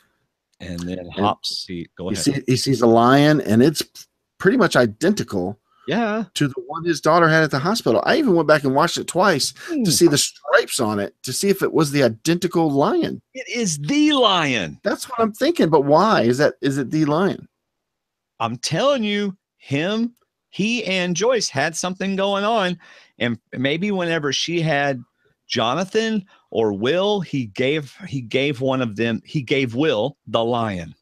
And then Hop's go ahead.
He sees a lion, and it's pretty much identical to the one his daughter had at the hospital. I even went back and watched it twice to see the stripes on it, to see if it was the identical lion.
It is the lion.
That's what I'm thinking, but why? Is it the lion?
I'm telling you, he and Joyce had something going on, and maybe whenever she had Jonathan or Will, he gave one of them. He gave Will the lion.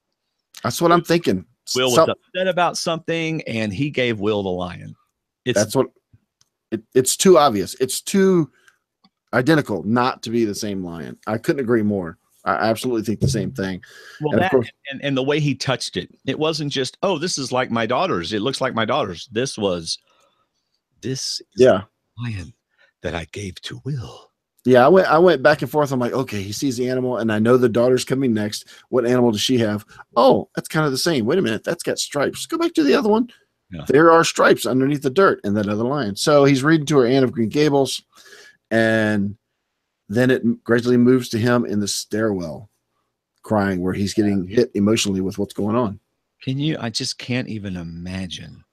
That's what I'm thinking.
Will was upset about something, and he gave Will the lion.
It's too obvious. It's too identical not to be the same lion. I couldn't agree more. I absolutely think the same thing.
Well, and of course, and the way he touched it, it wasn't just, this is like my daughter's. It looks like my daughter's. This is the lion that I gave to Will.
Yeah, I went back and forth. I'm like, okay, he sees the animal, and I know the daughter's coming next. What animal does she have? Oh, that's kind of the same. Wait a minute, that's got stripes. Go back to the other one.
Yeah.
There are stripes underneath the dirt in that other lion. So he's reading to her Anne of Green Gables, and then it gradually moves to him in the stairwell, crying, where he's getting hit emotionally with what's going on.
I just can't even imagine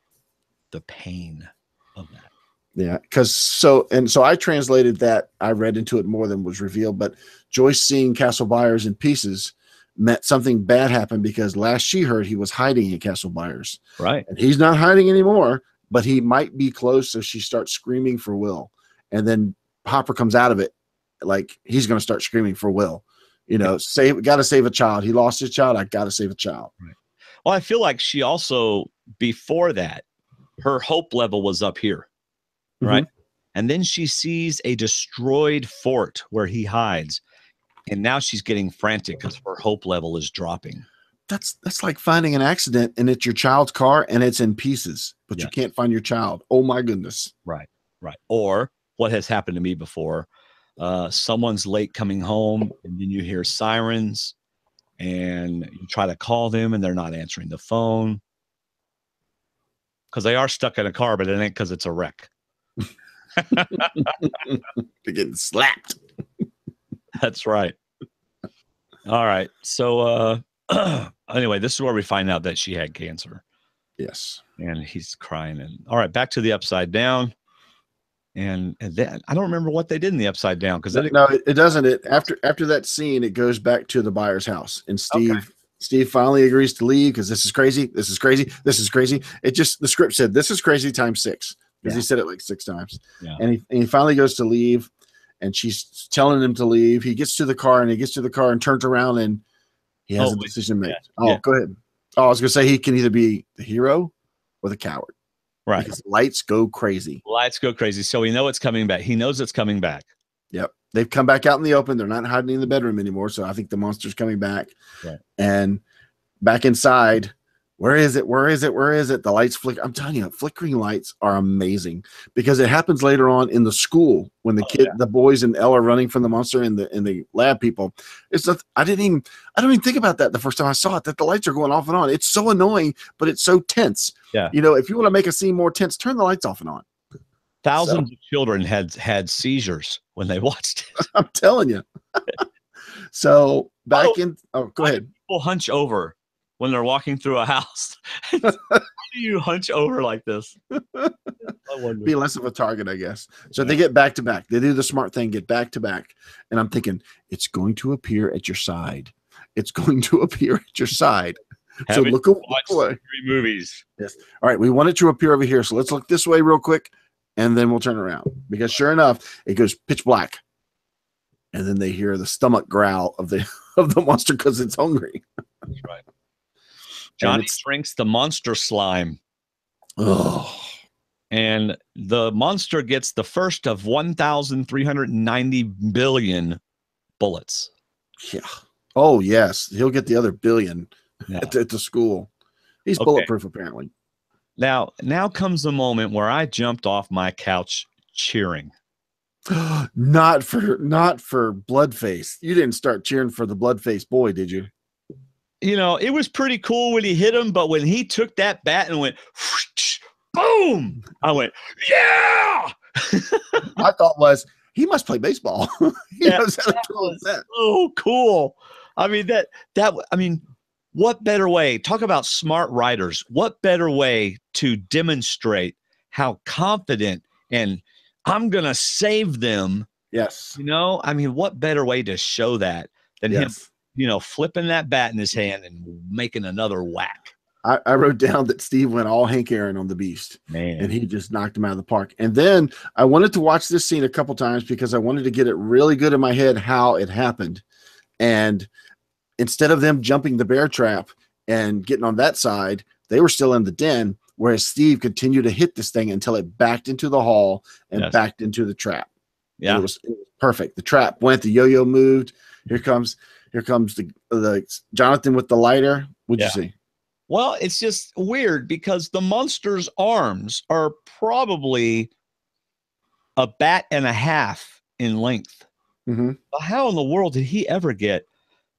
the pain of that.
Yeah, because so I translated that. I read into it more than was revealed, but Joyce seeing Castle Byers in pieces meant something bad happened, because last she heard he was hiding in Castle Byers.
Right.
And he's not hiding anymore, but he might be close. So she starts screaming for Will. And then Hopper comes out of it like he's going to start screaming for Will. You know, got to save a child. He lost his child. I got to save a child.
Right. Well, I feel like she also, before that, her hope level was up here. Right. And then she sees a destroyed fort where he hides. And now she's getting frantic because her hope level is dropping.
That's like finding an accident and it's your child's car and it's in pieces, but you can't find your child. Oh my goodness.
Right. Right. Or what has happened to me before. Someone's late coming home, and then you hear sirens, and you try to call them and they're not answering the phone because they are stuck in a car, but it ain't because it's a wreck.
They're getting slapped.
That's right. All right. So anyway, this is where we find out that she had cancer.
Yes.
And he's crying. And all right, back to the Upside Down. And then I don't remember what they did in the Upside Down, because
no, it doesn't. It after that scene, it goes back to the Byers' house, and Steve finally agrees to leave because this is crazy. This is crazy. This is crazy. It just, the script said this is crazy times 6, because he said it like 6 times.
Yeah.
And he finally goes to leave, and she's telling him to leave. He gets to the car and turns around, and he has a decision to make. Go ahead. Oh, I was gonna say he can either be the hero or the coward.
Right.
Because lights go crazy.
Lights go crazy. So we know it's coming back. He knows it's coming back.
Yep. They've come back out in the open. They're not hiding in the bedroom anymore. So I think the monster's coming back.
Right.
And back inside, where is it? Where is it? Where is it? The lights flicker. I'm telling you, flickering lights are amazing, because it happens later on in the school when the boys and Elle are running from the monster and the lab people. I don't even think about that the first time I saw it, that the lights are going off and on. It's so annoying, but it's so tense.
Yeah.
You know, if you want to make a scene more tense, turn the lights off and on.
Thousands of children had seizures when they watched it.
I'm telling you. So go ahead.
People hunch over when they're walking through a house. How do you hunch over like this?
Be less of a target, I guess. So they get back to back. They do the smart thing, get back to back. And I'm thinking, it's going to appear at your side. It's going to appear at your side. So look away.
3 movies.
Yes. All right. We want it to appear over here. So let's look this way real quick, and then we'll turn around, because sure enough, it goes pitch black. And then they hear the stomach growl of the monster because it's hungry.
That's right. Johnny drinks the monster slime.
Oh.
And the monster gets the first of 1,390 billion bullets.
Yeah. Oh, yes. He'll get the other billion at the school. He's bulletproof, apparently.
Now comes the moment where I jumped off my couch cheering.
Not for Bloodface. You didn't start cheering for the Bloodface boy, did you?
You know, it was pretty cool when he hit him, but when he took that bat and went whoosh, boom, I went, yeah.
I thought he must play baseball. He knows how to throw a bat.
Oh, cool. I mean, what better way? Talk about smart writers. What better way to demonstrate how confident and I'm going to save them.
Yes.
You know, I mean, what better way to show that than him, flipping that bat in his hand and making another whack.
I wrote down that Steve went all Hank Aaron on the Beast.
Man.
And he just knocked him out of the park. And then I wanted to watch this scene a couple times because I wanted to get it really good in my head how it happened. And instead of them jumping the bear trap and getting on that side, they were still in the den, whereas Steve continued to hit this thing until it backed into the hall and backed into the trap.
Yeah.
It was perfect. The trap went, the yo-yo moved. Here comes the Jonathan with the lighter. What'd you see?
Well, it's just weird because the monster's arms are probably a bat and a half in length.
Mm-hmm.
But how in the world did he ever get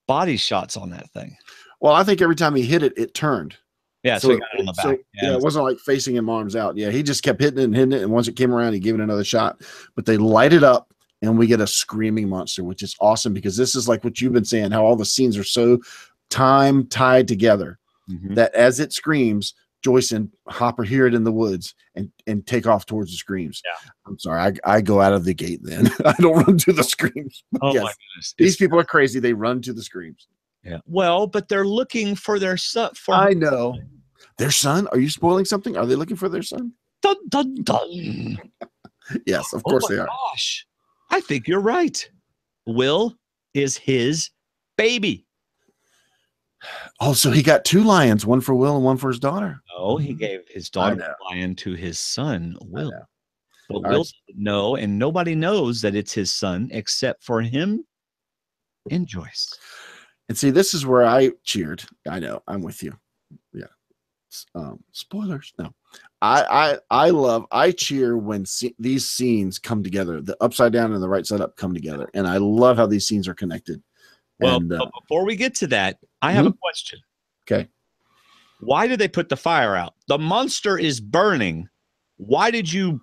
body shots on that thing?
Well, I think every time he hit it, it turned.
Yeah, so he got it on the back.
Yeah, it wasn't like facing him arms out. Yeah, he just kept hitting it and hitting it. And once it came around, he gave it another shot. But they light it up and we get a screaming monster, which is awesome because this is like what you've been saying, how all the scenes are so time tied together that as it screams, Joyce and Hopper hear it in the woods and take off towards the screams.
Yeah.
I'm sorry. I go out of the gate then. I don't run to the screams.
Oh
yes,
my goodness.
These people are crazy. They run to the screams.
Yeah. Well, but they're looking for their son.
I know. Their son? Are you spoiling something? Are they looking for their son?
Dun, dun, dun.
Yes, of course they are.
Gosh, I think you're right. Will is his baby.
Oh, so he got 2 lions, one for Will and one for his daughter.
Oh, he gave his daughter a lion to his son, Will. But Will doesn't know, and nobody knows that it's his son except for him and Joyce.
And see, this is where I cheered. I know, I'm with you. Yeah. Spoilers. No, I cheer when these scenes come together. The upside down and the right side up come together, and I love how these scenes are connected.
Well, but before we get to that, I have a question.
Okay.
Why did they put the fire out? The monster is burning. Why did you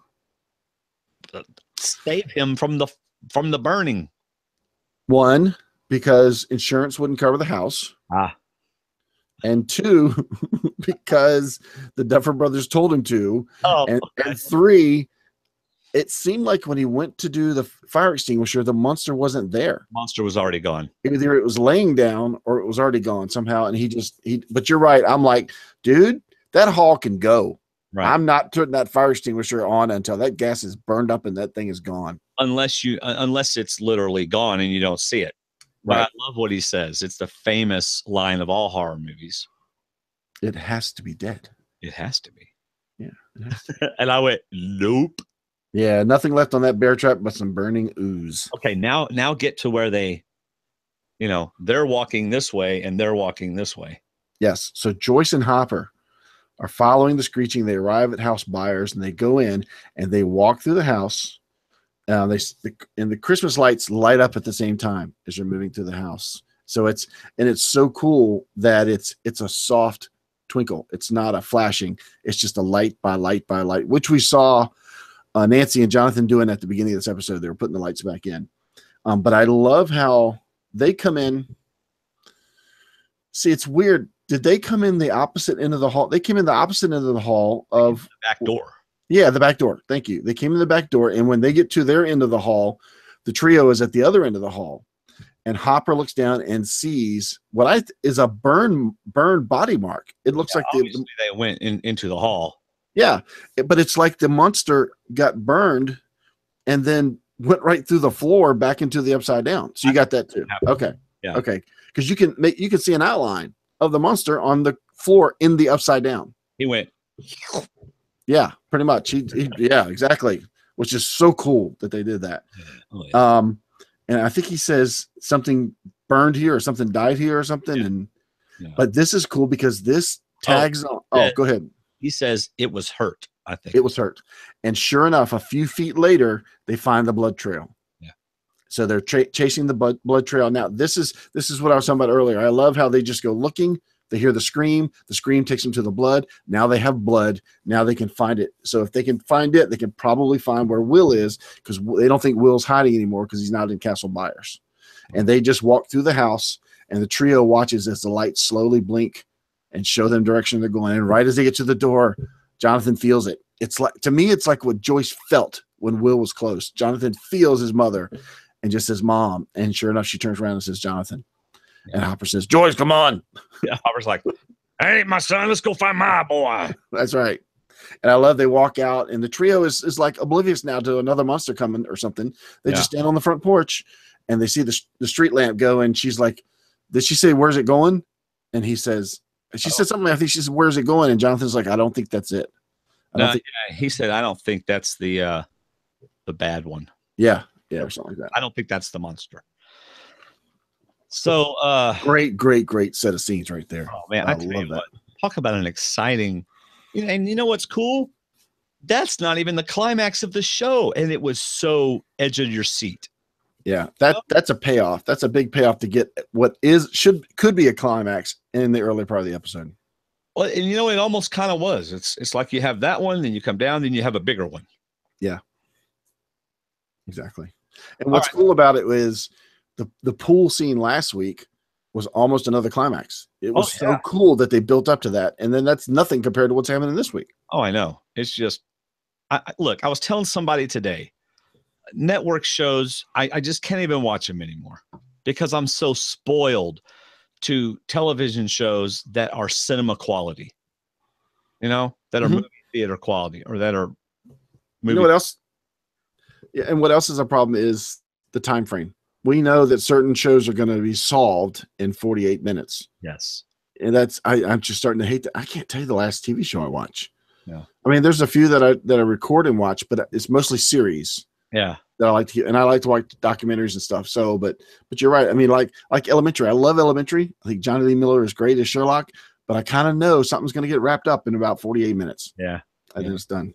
save him from the burning?
1, because insurance wouldn't cover the house. And 2, because the Duffer Brothers told him to. And 3, it seemed like when he went to do the fire extinguisher, the monster wasn't there.
Monster was already gone.
Either it was laying down or it was already gone somehow. And but you're right. I'm like, dude, that hall can go. Right. I'm not putting that fire extinguisher on until that gas is burned up and that thing is gone.
Unless it's literally gone and you don't see it. But
right.
I love what he says. It's the famous line of all horror movies.
It has to be dead.
It has to be.
Yeah.
And I went, nope.
Yeah, nothing left on that bear trap but some burning ooze.
Okay, now get to where they're walking this way and they're walking this way.
Yes. So Joyce and Hopper are following the screeching. They arrive at House Byers and they go in and they walk through the house. And the Christmas lights light up at the same time as you're moving through the house. So it's so cool that it's a soft twinkle. It's not a flashing. It's just a light by light by light, which we saw Nancy and Jonathan doing at the beginning of this episode. They were putting the lights back in. But I love how they come in. See, it's weird. Did they come in the opposite end of the hall? They came in the opposite end of the hall of
the back door.
Yeah, the back door. Thank you. They came in the back door, and when they get to their end of the hall, the trio is at the other end of the hall. And Hopper looks down and sees what is a burn body mark. It looks like
they went into the hall.
Yeah, but it's like the monster got burned and then went right through the floor back into the upside down. So you got that too. Okay. Yeah. Okay. Because you can see an outline of the monster on the floor in the upside down.
He went.
Yeah, pretty much. Yeah, exactly. Which is so cool that they did that. Oh, yeah. And I think he says something burned here or something died here or something. Yeah. But this is cool because this tags on. Oh, go ahead.
He says it was hurt. I think
it was hurt. And sure enough, a few feet later, they find the blood trail.
Yeah.
So they're chasing the blood trail. Now, this is what I was talking about earlier. I love how they just go looking. They hear the scream takes them to the blood. Now they have blood. Now they can find it. So if they can find it, they can probably find where Will is because they don't think Will's hiding anymore because he's not in Castle Byers. And they just walk through the house and the trio watches as the lights slowly blink and show them direction they're going. And right as they get to the door, Jonathan feels it. It's like, to me, it's like what Joyce felt when Will was close. Jonathan feels his mother and just says, Mom. And sure enough, she turns around and says, Jonathan. And Hopper says, Joyce, come on.
Yeah, Hopper's like, hey, my son, let's go find my boy.
That's right. And I love they walk out, and the trio is like oblivious now to another monster coming or something. They just stand on the front porch, and they see the street lamp go, and she's like, did she say, where's it going? And he says, she said something, I think she said, where's it going? And Jonathan's like, I don't think that's it.
He said, I don't think that's the bad one.
Yeah, or something like that.
I don't think that's the monster. So
great set of scenes right there.
Oh man, I love that. Talk about an exciting, and you know what's cool? That's not even the climax of the show, and it was so edge of your seat.
Yeah, that's a payoff. That's a big payoff to get what could be a climax in the early part of the episode.
Well, and you know, it almost kind of was. It's like you have that one, then you come down, then you have a bigger one.
Yeah, exactly. And what's cool about it is the pool scene last week was almost another climax. It was so cool that they built up to that, and then that's nothing compared to what's happening this week.
Oh, I know. It's just, look, I was telling somebody today, network shows, I just can't even watch them anymore because I'm so spoiled to television shows that are cinema quality, that are movie theater quality, or that are movie.
You know what else? Yeah, and what else is a problem is the time frame. We know that certain shows are going to be solved in 48 minutes.
Yes.
And I'm just starting to hate that. I can't tell you the last TV show I watch.
Yeah.
I mean, there's a few that I record and watch, but it's mostly series.
Yeah.
That I like to, and I like to watch documentaries and stuff. So, but you're right. I mean, like Elementary. I love Elementary. I think Johnny Lee Miller is great as Sherlock, but I kind of know something's going to get wrapped up in about 48 minutes.
Yeah.
And then it's done.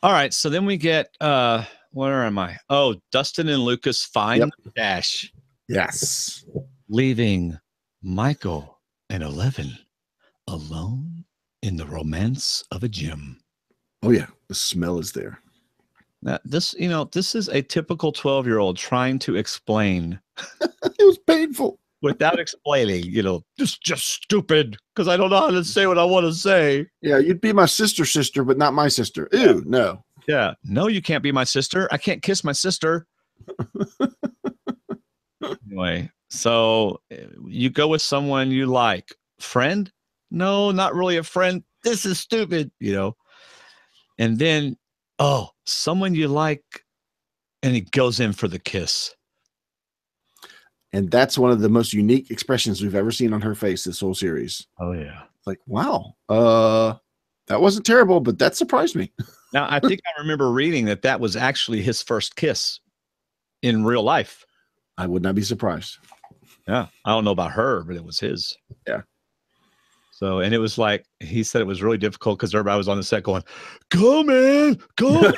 All right. So then we get, where am I? Oh, Dustin and Lucas find Dash.
Yes.
Leaving Michael and 11 alone in the romance of a gym.
Oh, yeah. The smell is there.
Now, this is a typical 12-year-old trying to explain.
It was painful.
Without explaining, this is just stupid because I don't know how to say what I want to say.
Yeah, you'd be my sister, but not my sister. Ew, no.
Yeah. No, you can't be my sister. I can't kiss my sister. Anyway, so you go with someone you like. Friend? No, not really a friend. This is stupid, And then, someone you like, and he goes in for the kiss.
And that's one of the most unique expressions we've ever seen on her face this whole series.
Oh, yeah.
Like, wow, that wasn't terrible, but that surprised me.
Now, I think I remember reading that was actually his first kiss in real life.
I would not be surprised.
Yeah. I don't know about her, but it was his.
Yeah.
So, and it was like, he said it was really difficult because everybody was on the set going, go, man, go.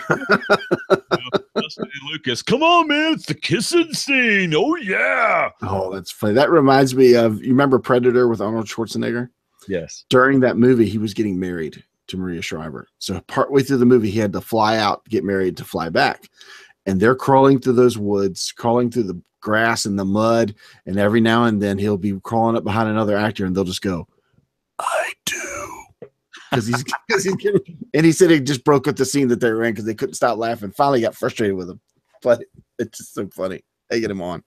Dustin and Lucas, come on, man, it's the kissing scene. Oh, yeah.
Oh, that's funny. That reminds me of, you remember Predator with Arnold Schwarzenegger?
Yes.
During that movie, he was getting married to Maria Shriver. So partway through the movie, he had to fly out, get married, to fly back. And they're crawling through those woods, crawling through the grass and the mud. And every now and then he'll be crawling up behind another actor and they'll just go, I do. Because he's getting, and he said he just broke up the scene that they were in because they couldn't stop laughing. Finally got frustrated with him. But it's just so funny. They get him on.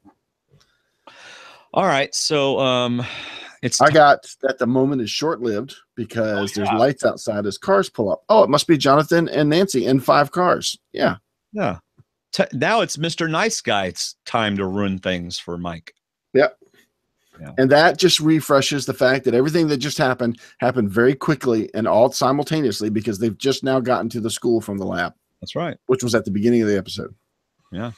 All right. So
I got that the moment is short-lived because there's lights outside as cars pull up. Oh, it must be Jonathan and Nancy in 5 cars. Yeah.
Yeah. Now it's Mr. Nice Guy. It's time to ruin things for Mike.
Yep.
Yeah.
And that just refreshes the fact that everything that just happened very quickly and all simultaneously because they've just now gotten to the school from the lab.
That's right.
Which was at the beginning of the episode.
Yeah.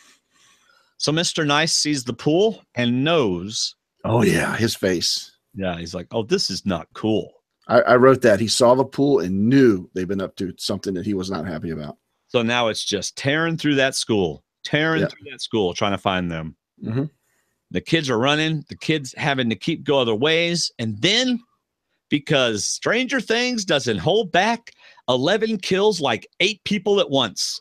So Mr. Nice sees the pool and knows.
Oh, yeah. His face.
Yeah. He's like, oh, this is not cool.
I wrote that. He saw the pool and knew they've been up to something that he was not happy about.
So now it's just tearing through that school, trying to find them.
Mm-hmm.
The kids are running, the kids having to keep go other ways. And then because Stranger Things doesn't hold back, 11 kills like 8 people at once.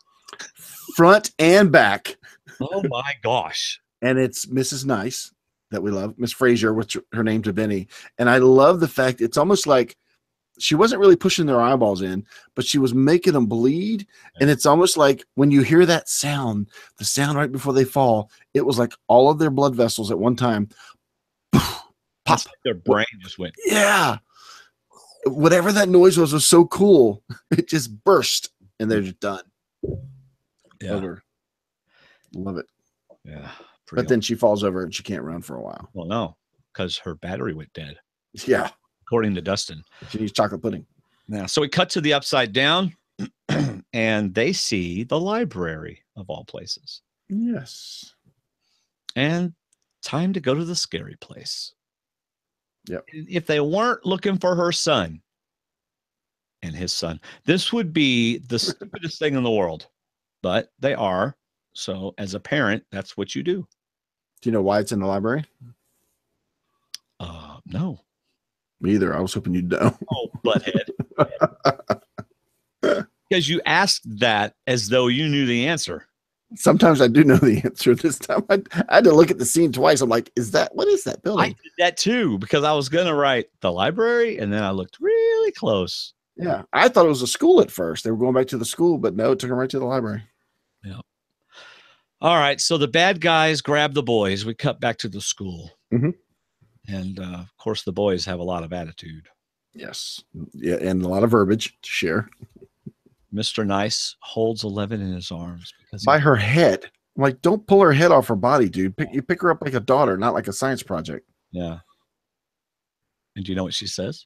Front and back.
Oh my gosh.
And it's Mrs. Nice that we love, Miss Frazier, which her name to Benny. And I love the fact it's almost like she wasn't really pushing their eyeballs in, but she was making them bleed. And it's almost like when you hear that sound, the sound right before they fall, it was like all of their blood vessels at one time. Pop.
Like their brain just went.
Yeah. Whatever that noise was so cool. It just burst and they're just done.
Yeah.
Over. Love it.
Yeah.
But then she falls over and she can't run for a while.
Well, no, because her battery went dead.
Yeah.
According to Dustin.
She needs chocolate pudding.
Yeah. So we cut to the upside down and they see the library of all places.
Yes.
And time to go to the scary place.
Yep.
If they weren't looking for her son and his son, this would be the stupidest thing in the world. But they are. So as a parent, that's what you do.
Do you know why it's in the library?
No.
Me either. I was hoping you'd know.
Oh, butthead. Because you asked that as though you knew the answer.
Sometimes I do know the answer. This time I had to look at the scene twice. I'm like, what is that building?
I did that too, because I was going to write the library, and then I looked really close.
Yeah. I thought it was a school at first. They were going back to the school, but no, it took them right to the library.
Yeah. All right. So the bad guys grab the boys. We cut back to the school.
Mm-hmm.
And of course, the boys have a lot of attitude.
Yes. Yeah. And a lot of verbiage to share.
Mr. Nice holds 11 in his arms
by her head. I'm like, don't pull her head off her body, dude. You pick her up like a daughter, not like a science project.
Yeah. And do you know what she says?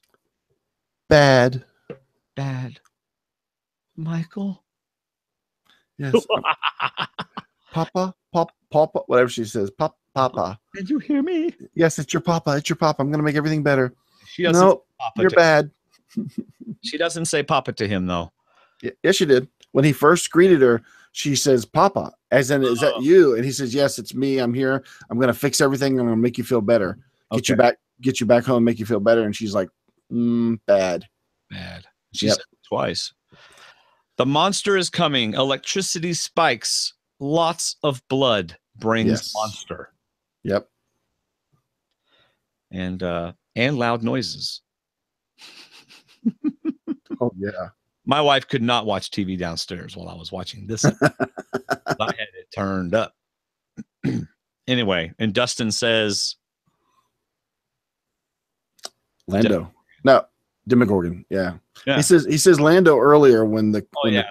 Bad.
Michael.
Yes. Papa, Papa, whatever she says. Papa.
Did you hear me?
Yes, it's your Papa. It's your Papa. I'm going to make everything better.
She doesn't.
Nope, you're bad.
She doesn't say Papa to him, though.
Yes, she did. When he first greeted her, she says, Papa, as in, is that you? And he says, yes, it's me. I'm here. I'm going to fix everything. I'm going to make you feel better. Get you back home, make you feel better. And she's like, bad.
She said it twice. The monster is coming. Electricity spikes. Lots of blood brings monster.
Yep.
And loud noises.
Oh, yeah.
My wife could not watch TV downstairs while I was watching this. I had it turned up. Anyway, and Dustin says,
Lando. No, Demogorgon. Yeah. He says Lando earlier when the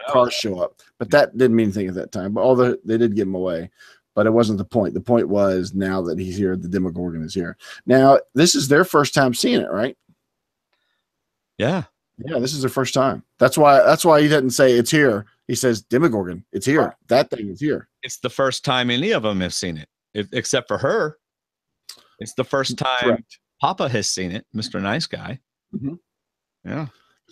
cars show up, but that didn't mean anything at that time. But although they did give him away, but it wasn't the point. The point was now that he's here, the Demogorgon is here. Now this is their first time seeing it, right?
Yeah.
Yeah, this is their first time. That's why he didn't say it's here. He says Demogorgon. It's here. Right. That thing is here.
It's the first time any of them have seen it, except for her. It's the first time Papa has seen it, Mr. Nice Guy.
Mm-hmm.
Yeah.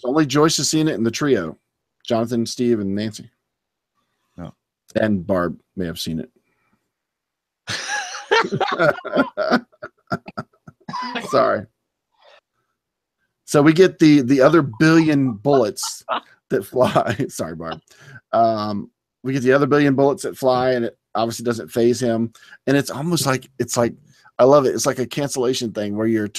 Only Joyce has seen it in the trio. Jonathan, Steve, and Nancy.
No.
And Barb may have seen it. Sorry. So we get the other billion bullets that fly. Sorry, Barb. We get the other billion bullets that fly, and it obviously doesn't phase him. And it's almost like I love it. It's like a cancellation thing where you're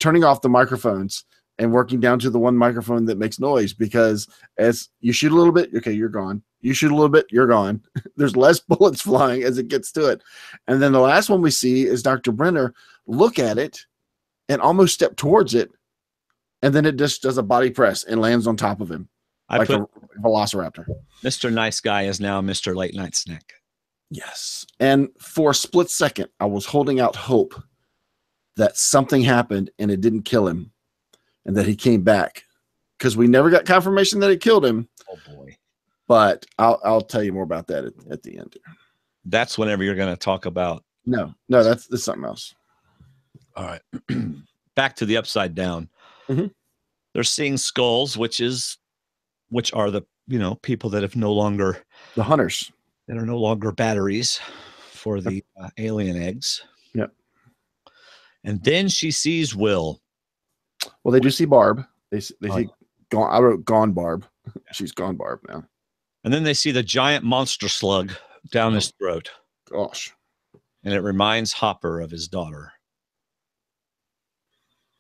turning off the microphones and working down to the one microphone that makes noise, because as you shoot a little bit, okay, you're gone. You shoot a little bit, you're gone. There's less bullets flying as it gets to it. And then the last one we see is Dr. Brenner look at it and almost step towards it. And then it just does a body press and lands on top of him like a velociraptor.
Mr. Nice Guy is now Mr. Late Night Snack.
Yes. And for a split second, I was holding out hope that something happened and it didn't kill him and that he came back, because we never got confirmation that it killed him.
Oh, boy.
But I'll tell you more about that at the end.
That's whenever you're going to talk about.
No, that's something else.
All right. Back to the Upside Down.
Mm-hmm.
They're seeing skulls, which are the people that have no longer,
the hunters
that are no longer batteries for the alien eggs.
Yep.
And then she sees Will.
Well, they do see Barb. They see gone. I wrote gone Barb. She's gone Barb now.
And then they see the giant monster slug down his throat.
Gosh.
And it reminds Hopper of his daughter.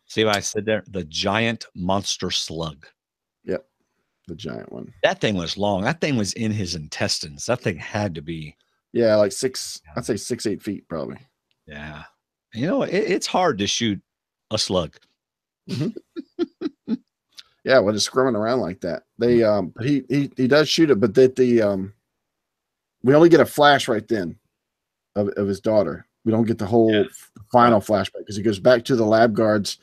See what I said there? The giant monster slug.
Yep. The giant one.
That thing was long. That thing was in his intestines. That thing had to be.
Yeah, like I'd say 6-8 feet probably.
Yeah. It's hard to shoot a slug.
Mm-hmm. Yeah, when it's squirming around like that. They he does shoot it, but we only get a flash right then of his daughter. We don't get the whole final flashback, because he goes back to the lab guards.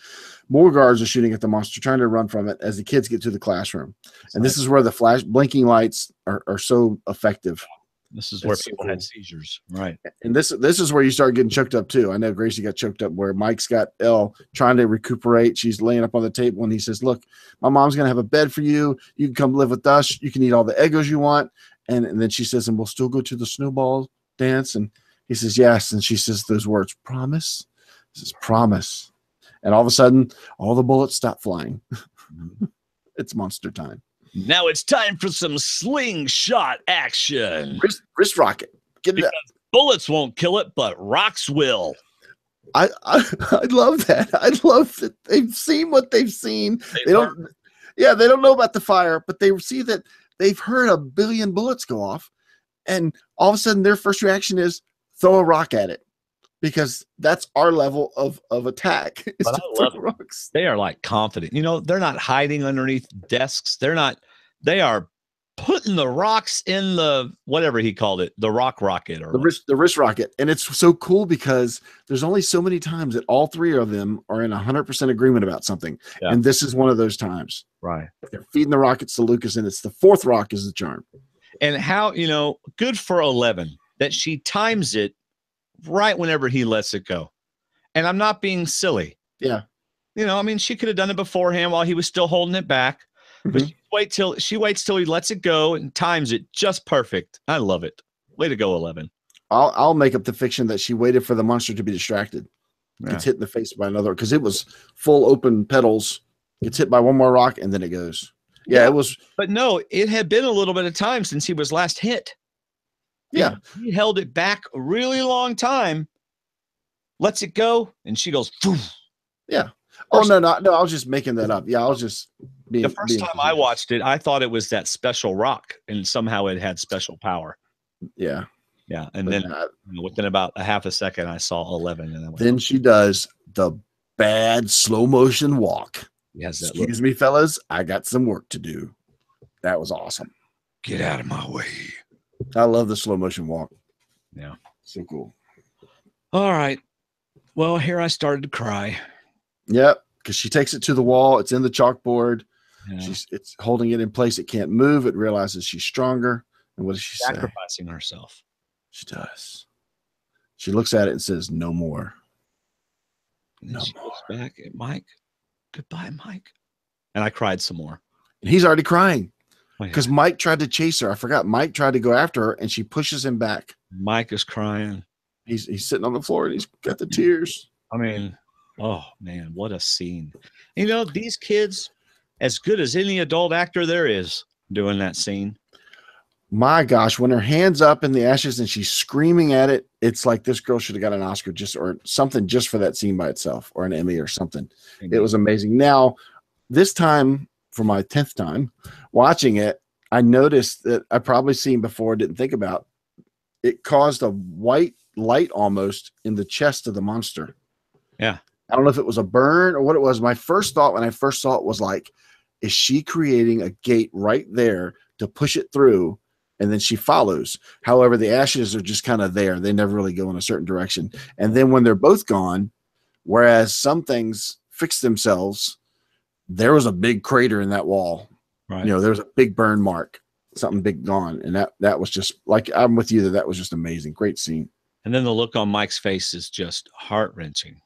More guards are shooting at the monster, trying to run from it as the kids get to the classroom. And this is where the blinking lights are so effective.
This is where people had seizures, right?
And this is where you start getting choked up too. I know Gracie got choked up, where Mike's got Elle trying to recuperate. She's laying up on the table, and he says, "Look, my mom's gonna have a bed for you. You can come live with us. You can eat all the Eggos you want." And then she says, and we'll still go to the snowball dance. And he says, yes. And she says those words, promise. He says, promise. And all of a sudden, all the bullets stop flying. It's monster time.
Now it's time for some slingshot action.
Wrist rocket. Get it up.
Bullets won't kill it, but rocks will.
I love that. I love that they've seen what they've seen. They don't know about the fire, but they see that they've heard a billion bullets go off, and all of a sudden their first reaction is throw a rock at it, because that's our level of attack.
But I love rocks. They are like confident. You know, they're not hiding underneath desks. They are putting the rocks in the, whatever he called it, the rock rocket, or
the wrist rocket. And it's so cool because there's only so many times that all three of them are in 100% agreement about something. Yeah. And this is one of those times.
Right.
They're feeding the rockets to Lucas, and it's the fourth rock is the charm.
And how, good for 11 that she times it right whenever he lets it go. And I'm not being silly.
Yeah.
She could have done it beforehand while he was still holding it back. But she waits till he lets it go and times it just perfect. I love it. Way to go, 11.
I'll make up the fiction that she waited for the monster to be distracted. Yeah. Gets hit in the face by another, because it was full open petals. Gets hit by one more rock, and then it goes. Yeah, it was.
But no, it had been a little bit of time since he was last hit.
Yeah.
He held it back a really long time, lets it go, and she goes, poof.
Yeah. Oh, no, I was just making that up. Yeah, I was just
the first time I watched it, I thought it was that special rock, and somehow it had special power.
Yeah.
Yeah. And then within about a half a second, I saw 11. And
then she does the bad slow motion walk.
Yes.
Excuse me, fellas. I got some work to do. That was awesome.
Get out of my way.
I love the slow motion walk.
Yeah.
So cool.
All right. Well, here I started to cry.
Yep. Because she takes it to the wall. It's in the chalkboard.
Yeah.
It's holding it in place. It can't move. It realizes she's stronger. And what does she say?
Sacrificing herself.
She does. She looks at it and says, no more.
And she looks back at Mike. Goodbye, Mike. And I cried some more.
And he's already crying because Mike tried to chase her. I forgot. Mike tried to go after her, and she pushes him back.
Mike is crying.
He's sitting on the floor, and he's got the tears.
I mean, oh, man, what a scene. These kids, as good as any adult actor there is, doing that scene.
My gosh, when her hand's up in the ashes and she's screaming at it, it's like this girl should have got an Oscar or something just for that scene by itself, or an Emmy or something. Mm-hmm. It was amazing. Now, this time, for my 10th time watching it, I noticed that I probably seen before, didn't think about. It caused a white light almost in the chest of the monster.
Yeah.
I don't know if it was a burn or what it was. My first thought when I first saw it was like, is she creating a gate right there to push it through? And then she follows. However, the ashes are just kind of there. They never really go in a certain direction. And then when they're both gone, whereas some things fix themselves, there was a big crater in that wall.
Right.
There was a big burn mark, something big gone. And that was just like, I'm with you that was just amazing. Great scene.
And then the look on Mike's face is just heart-wrenching.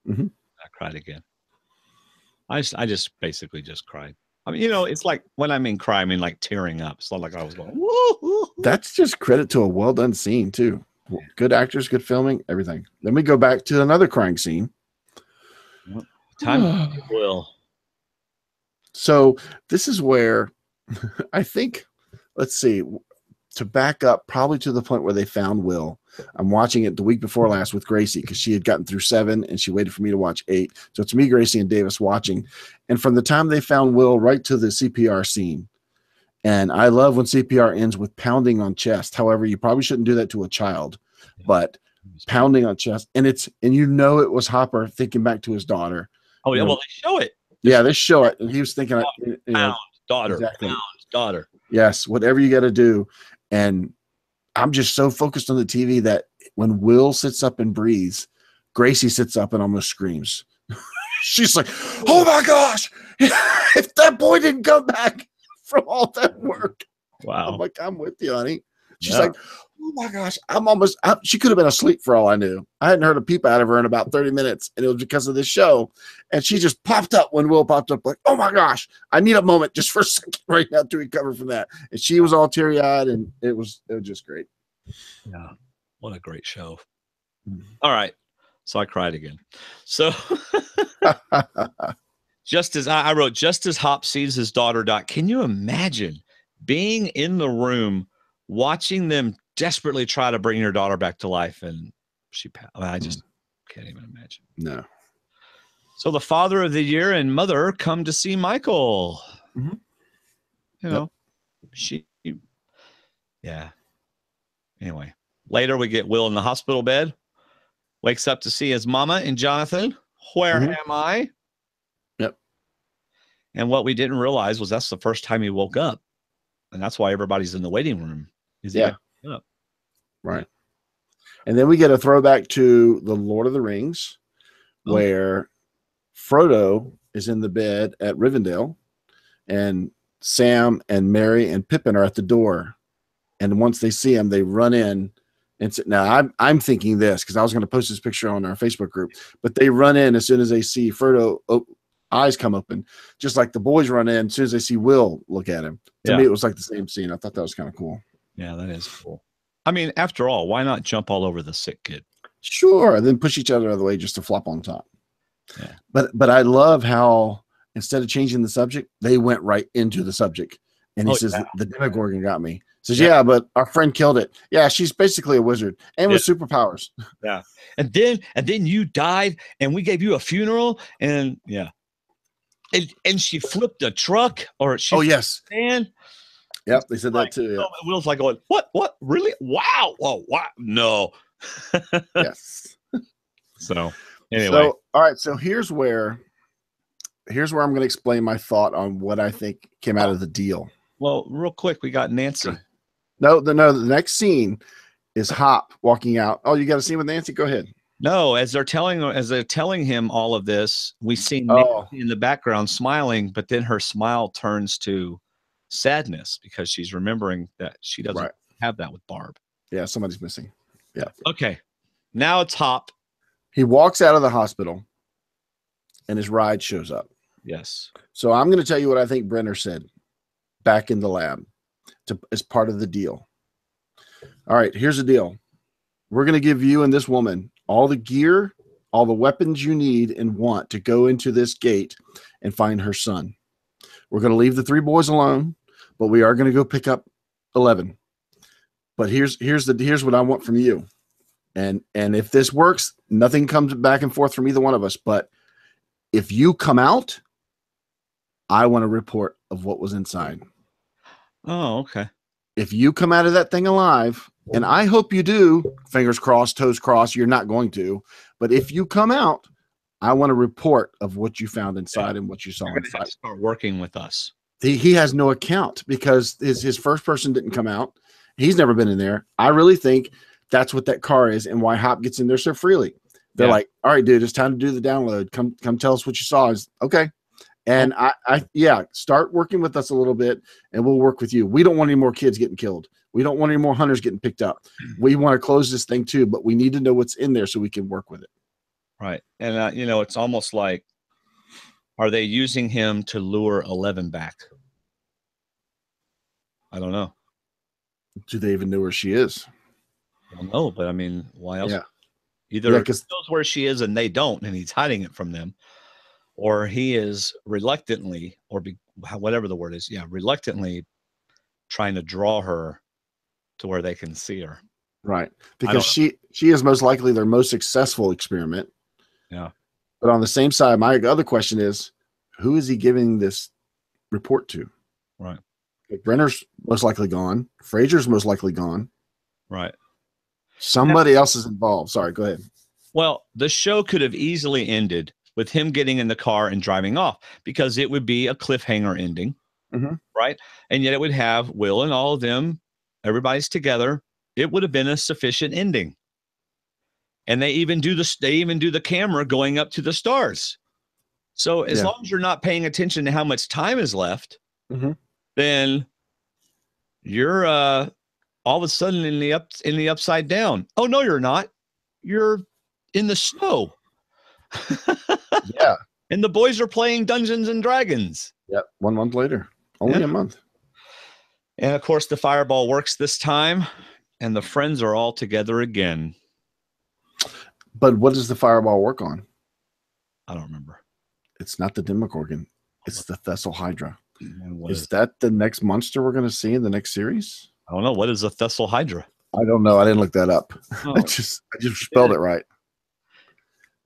Mm-hmm.
I cried again. I just basically just cried. I mean, it's like when I mean cry, I mean like tearing up. It's not like I was going, woo.
That's just credit to a well done scene, too. Good actors, good filming, everything. Then we go back to another crying scene.
Time will.
So this is where I think, let's see, to back up probably to the point where they found Will. I'm watching it the week before last with Gracie because she had gotten through 7 and she waited for me to watch 8. So it's me, Gracie, and Davis watching. And from the time they found Will right to the CPR scene. And I love when CPR ends with pounding on chest. However, you probably shouldn't do that to a child, but pounding on chest. And it was Hopper thinking back to his daughter.
Oh, yeah. Well, they show it.
Yeah, they show it. And he was thinking,
daughter,
exactly.
Daughter.
Yes, whatever you got to do. And I'm just so focused on the TV that when Will sits up and breathes, Gracie sits up and almost screams. She's like, oh my gosh, if that boy didn't come back from all that work.
Wow.
I'm like, I'm with you, honey. She's like, oh my gosh, she could have been asleep for all I knew. I hadn't heard a peep out of her in about 30 minutes, and it was because of this show. And she just popped up when Will popped up, like, oh my gosh, I need a moment just for a second right now to recover from that. And she was all teary eyed, and it was just great.
Yeah. What a great show. All right. So I cried again. So just as I wrote, just as Hop sees his daughter die, can you imagine being in the room watching them desperately try to bring your daughter back to life? And I just can't even imagine.
No.
So the father of the year and mother come to see Michael.
Mm-hmm.
You know, yeah. Anyway, later we get Will in the hospital bed. Wakes up to see his mama and Jonathan. Where am I?
Yep.
And what we didn't realize was that's the first time he woke up. And that's why everybody's in the waiting room. Up.
Right. And then we get a throwback to the Lord of the Rings, where Frodo is in the bed at Rivendell, and Sam and Merry and Pippin are at the door. And once they see him, they run in. And now I'm thinking this because I was going to post this picture on our Facebook group, but they run in as soon as they see Frodo eyes come open, just like the boys run in as soon as they see Will look at him. To me, it was like the same scene. I thought that was kind of cool.
Yeah, that is cool. I mean, after all, why not jump all over the sick kid?
Sure, and then push each other out of the way just to flop on top.
Yeah.
But I love how instead of changing the subject, they went right into the subject. And he says, the Demogorgon got me. Says, yeah, but our friend killed it. Yeah, she's basically a wizard and with superpowers.
Yeah. And then you died and we gave you a funeral and And she flipped a truck or she
man. Yep, they said that too. Yeah.
Will's like going, what? Really? Wow. Oh, wow. No.
Yes.
So anyway.
So all right. So here's where I'm going to explain my thought on what I think came out of the deal.
Well, real quick, we got Nancy.
No, the next scene is Hop walking out. Oh, you got a scene with Nancy? Go ahead.
No, as they're telling him all of this, we see Nancy in the background smiling, but then her smile turns to sadness because she's remembering that she doesn't have that with Barb.
Yeah, somebody's missing. Yeah.
Okay. Now it's Hop.
He walks out of the hospital and his ride shows up.
Yes.
So I'm going to tell you what I think Brenner said back in the lab as part of the deal. All right, here's the deal. We're going to give you and this woman all the gear, all the weapons you need and want to go into this gate and find her son. We're going to leave the 3 boys alone, but we are going to go pick up 11. But here's what I want from you. And if this works, nothing comes back and forth from either one of us. But if you come out, I want a report of what was inside.
Oh, okay.
If you come out of that thing alive, and I hope you do, fingers crossed, toes crossed, you're not going to. But if you come out, I want a report of what you found inside and what you saw inside.
Have to start working with us.
He has no account because his first person didn't come out. He's never been in there. I really think that's what that car is and why Hop gets in there so freely. They're like, all right, dude, it's time to do the download. Come tell us what you saw. Is okay. And start working with us a little bit and we'll work with you. We don't want any more kids getting killed. We don't want any more hunters getting picked up. We want to close this thing too, but we need to know what's in there so we can work with it.
Right. And, it's almost like, are they using him to lure 11 back? I don't know.
Do they even know where she is?
I don't know, but I mean, why else?
Yeah.
Either he knows where she is and they don't, and he's hiding it from them, or he is reluctantly, whatever the word is, reluctantly trying to draw her to where they can see her.
Right. Because she is most likely their most successful experiment.
Yeah.
But on the same side, my other question is, who is he giving this report to?
Right.
Brenner's most likely gone. Fraser's most likely gone.
Right.
Somebody else is involved. Sorry, go ahead.
Well, the show could have easily ended with him getting in the car and driving off because it would be a cliffhanger ending.
Mm-hmm.
Right. And yet it would have Will and all of them, everybody's together. It would have been a sufficient ending. And they even do the camera going up to the stars. So as long as you're not paying attention to how much time is left, then you're all of a sudden in the upside down. Oh no, you're not. You're in the snow.
Yeah.
And the boys are playing Dungeons and Dragons.
Yep. 1 month later. Only a month.
And of course, the fireball works this time, and the friends are all together again.
But what does the fireball work on?
I don't remember.
It's not the Demogorgon. It's the Thessal Hydra.
Is
Is that the next monster we're going to see in the next series?
I don't know. What is a Thessal Hydra?
I don't know. I didn't look that up.
Oh.
I just spelled it right.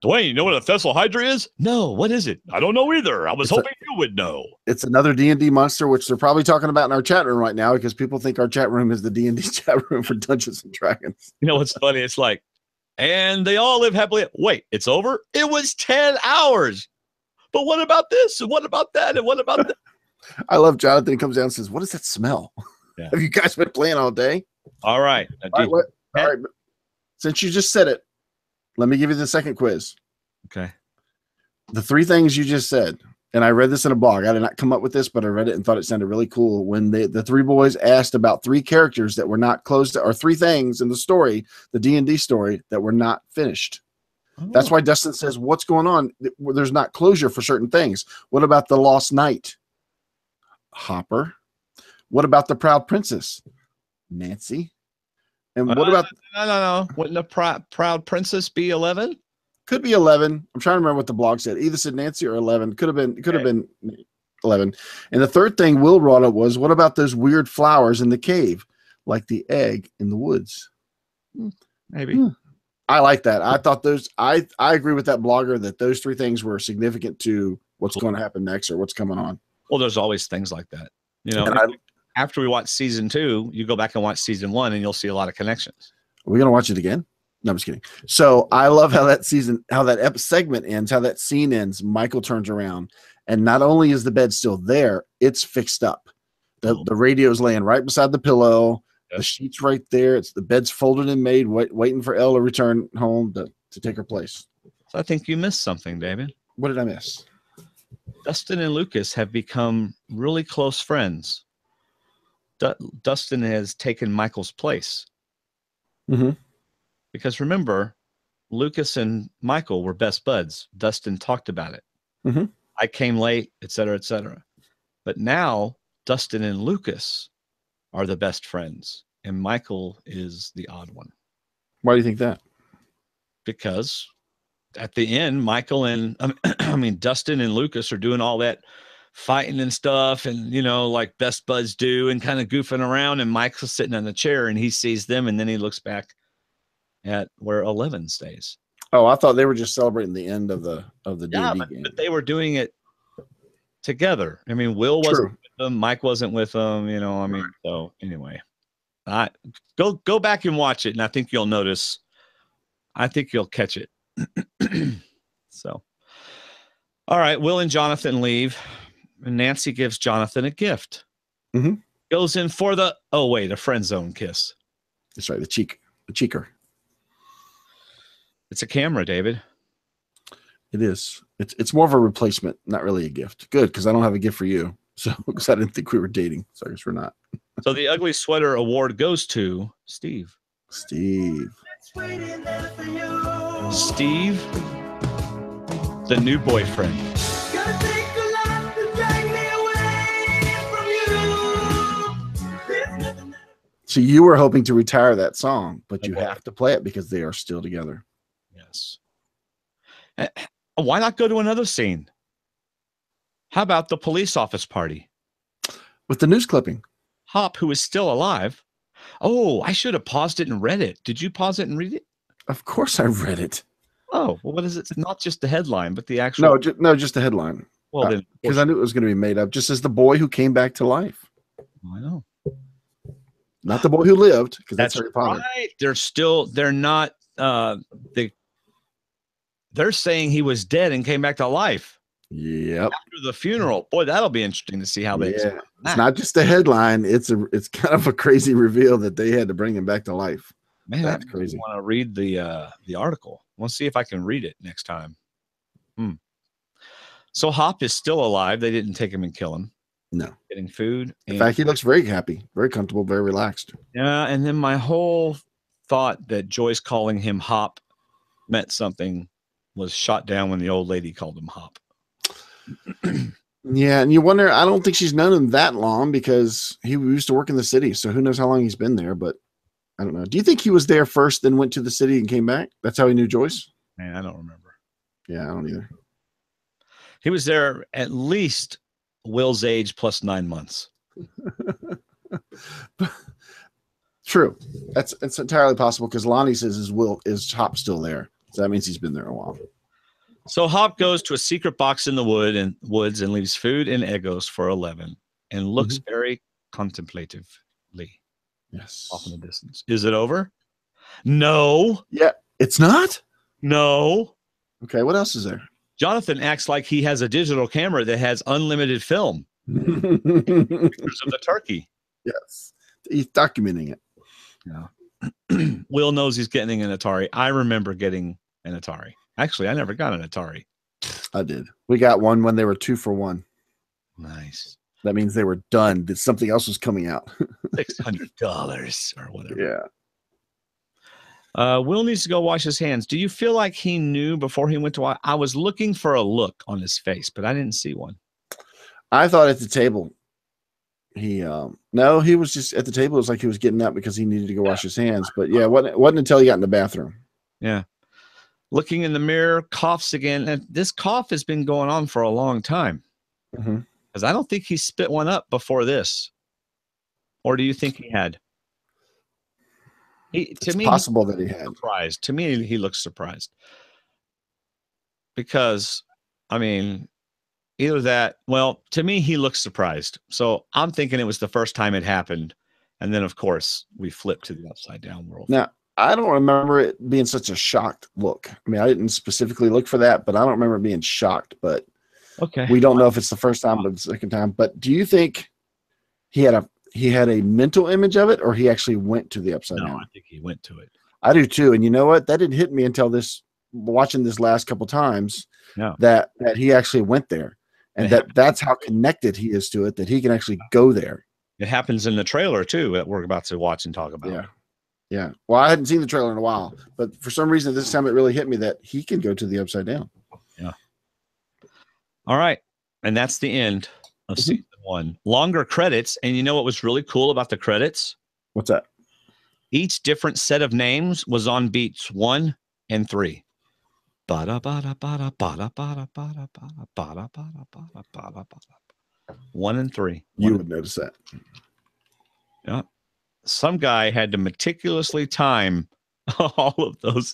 Dwayne, you know what a Thessal Hydra is? No. What is it? I don't know either. I was hoping you would know.
It's another D&D monster, which they're probably talking about in our chat room right now because people think our chat room is the D&D chat room for Dungeons and Dragons.
You know what's funny? It's like, and they all live happily. Wait, it's over? It was 10 hours. But what about this? And what about that? And what about that?
I love Jonathan. He comes down and says, what does that smell?
Yeah.
Have you guys been playing all day?
All right.
All right. Since you just said it, let me give you the second quiz.
Okay.
The 3 things you just said, and I read this in a blog. I did not come up with this, but I read it and thought it sounded really cool. When the 3 boys asked about 3 characters that were not closed, or 3 things in the story, the D&D story, that were not finished. Oh. That's why Dustin says, what's going on? There's not closure for certain things. What about the Lost Knight? Hopper. What about the Proud Princess? Nancy. And what about
no. Wouldn't the Proud Princess be 11?
Could be 11. I'm trying to remember what the blog said. Either said Nancy or 11. Could have been 11. And the third thing Will brought up was, what about those weird flowers in the cave, like the egg in the woods?
Maybe.
I like that. I thought those. I agree with that blogger that those 3 things were significant to what's going to happen next or what's coming on.
Well, there's always things like that. You know, after we watch season 2, you go back and watch season 1, and you'll see a lot of connections.
Are we going to watch it again? No, I'm just kidding. So I love how that segment ends, how that scene ends. Michael turns around, and not only is the bed still there, it's fixed up. The radio's laying right beside the pillow. Yep. The sheet's right there. It's the bed's folded and made, waiting for Elle to return home to take her place.
So I think you missed something, David.
What did I miss?
Dustin and Lucas have become really close friends. Dustin has taken Michael's place.
Mm-hmm.
Because remember, Lucas and Michael were best buds. Dustin talked about it.
Mm-hmm.
I came late, et cetera, et cetera. But now Dustin and Lucas are the best friends, and Michael is the odd one.
Why do you think that?
Because at the end, Michael and Dustin and Lucas are doing all that fighting and stuff, and like best buds do, and kind of goofing around, and Michael's sitting in the chair, and he sees them, and then he looks back at where 11 stays.
Oh, I thought they were just celebrating the end of the D&D game. But
they were doing it together. I mean, Will wasn't with them, Mike wasn't with them, so anyway. Go back and watch it, and I think you'll notice. I think you'll catch it. So, all right, Will and Jonathan leave, and Nancy gives Jonathan a gift.
Mm-hmm.
Goes in for a friend zone kiss.
That's right, the cheeker.
It's a camera, David.
It is. It's more of a replacement, not really a gift. Good, because I don't have a gift for you. So, because I didn't think we were dating, so I guess we're not.
So the ugly sweater award goes to Steve.
Steve,
the new boyfriend.
So you were hoping to retire that song, but you have to play it because they are still together.
Yes. Why not go to another scene? How about the police office party?
With the news clipping.
Hop, who is still alive. Oh, I should have paused it and read it. Did you pause it and read it?
Of course I read it.
Oh, well, what is it? Not just the headline, but the actual.
No, just the headline.
Well, then,
because I knew it was going to be made up. Just as the boy who came back to life.
I know.
Not the boy who lived, because that's Harry Potter.
Right. They're not. They're saying he was dead and came back to life.
Yep.
After the funeral. Boy, that'll be interesting to see how they.
Yeah. It's not just a headline. It's kind of a crazy reveal that they had to bring him back to life.
Man,
that's crazy.
I want to read the article. I want to see if I can read it next time. So Hop is still alive. They didn't take him and kill him.
No.
getting food.
In fact, he looks very happy, very comfortable, very relaxed.
Yeah, and then my whole thought that Joyce calling him Hop meant something was shot down when the old lady called him Hop.
Yeah, and you wonder, I don't think she's known him that long because he used to work in the city, so who knows how long he's been there, but I don't know. Do you think he was there first, then went to the city and came back? That's how he knew Joyce?
Man, I don't remember.
Yeah, I don't either.
He was there at least Will's age plus 9 months.
True. It's entirely possible because Lonnie says is Hop still there. So that means he's been there a while.
So Hop goes to a secret box in the woods and leaves food and Eggos for 11 and looks very contemplatively
Yes.
off in the distance. Is it over? No.
Yeah, it's not?
No.
Okay, what else is there?
Jonathan acts like he has a digital camera that has unlimited film. Pictures of the turkey.
Yes. He's documenting it.
Yeah. Will knows he's getting an Atari. I remember getting an Atari. Actually, I never got an Atari.
I did. We got one when they were 2 for 1.
Nice.
That means they were done. That something else was coming out.
$600 or whatever.
Yeah.
Will needs to go wash his hands. Do you feel like he knew before he went to wash? I was looking for a look on his face, but I didn't see one.
I thought at the table, he was just at the table. It was like he was getting up because he needed to go wash his hands. But yeah, it wasn't until he got in the bathroom.
Yeah. Looking in the mirror, coughs again. And this cough has been going on for a long time. Because I don't think he spit one up before this. Or do you think he had?
It's possible that he had.
Surprised. To me, he looks surprised. Because, I mean, either that, well, to me, he looks surprised. So I'm thinking it was the first time it happened. And then, of course, we flipped to the upside down world.
Now, I don't remember it being such a shocked look. I mean, I didn't specifically look for that, but I don't remember being shocked. But
okay,
we don't know if it's the first time or the second time. But do you think he had a mental image of it, or he actually went to the upside down?
I think he went to it.
I do too. And you know what? That didn't hit me until watching this last couple times.
No.
That he actually went there, and that's how connected he is to it. That he can actually go there.
It happens in the trailer too that we're about to watch and talk about.
Yeah. Yeah. Well, I hadn't seen the trailer in a while, but for some reason this time it really hit me that he can go to the upside down.
Yeah. All right. And that's the end of season 1. Longer credits. And you know what was really cool about the credits?
What's that?
Each different set of names was on beats 1 and 3. 1 and 3.
You would notice that.
Yeah. Some guy had to meticulously time all of those.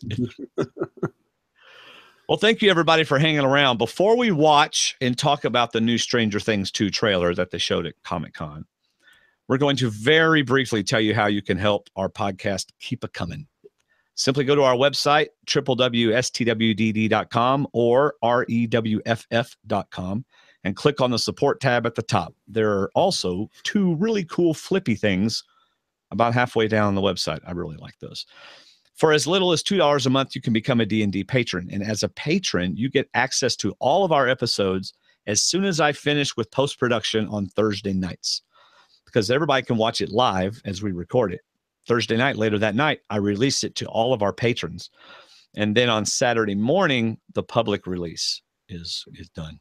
Well, thank you, everybody, for hanging around. Before we watch and talk about the new Stranger Things 2 trailer that they showed at Comic-Con, we're going to very briefly tell you how you can help our podcast keep a coming. Simply go to our website, www.stwdd.com or rewff.com, and click on the support tab at the top. There are also 2 really cool flippy things about halfway down the website. I really like those. For as little as $2 a month, you can become a D&D patron. And as a patron, you get access to all of our episodes as soon as I finish with post-production on Thursday nights, because everybody can watch it live as we record it. Thursday night, later that night, I release it to all of our patrons. And then on Saturday morning, the public release is done.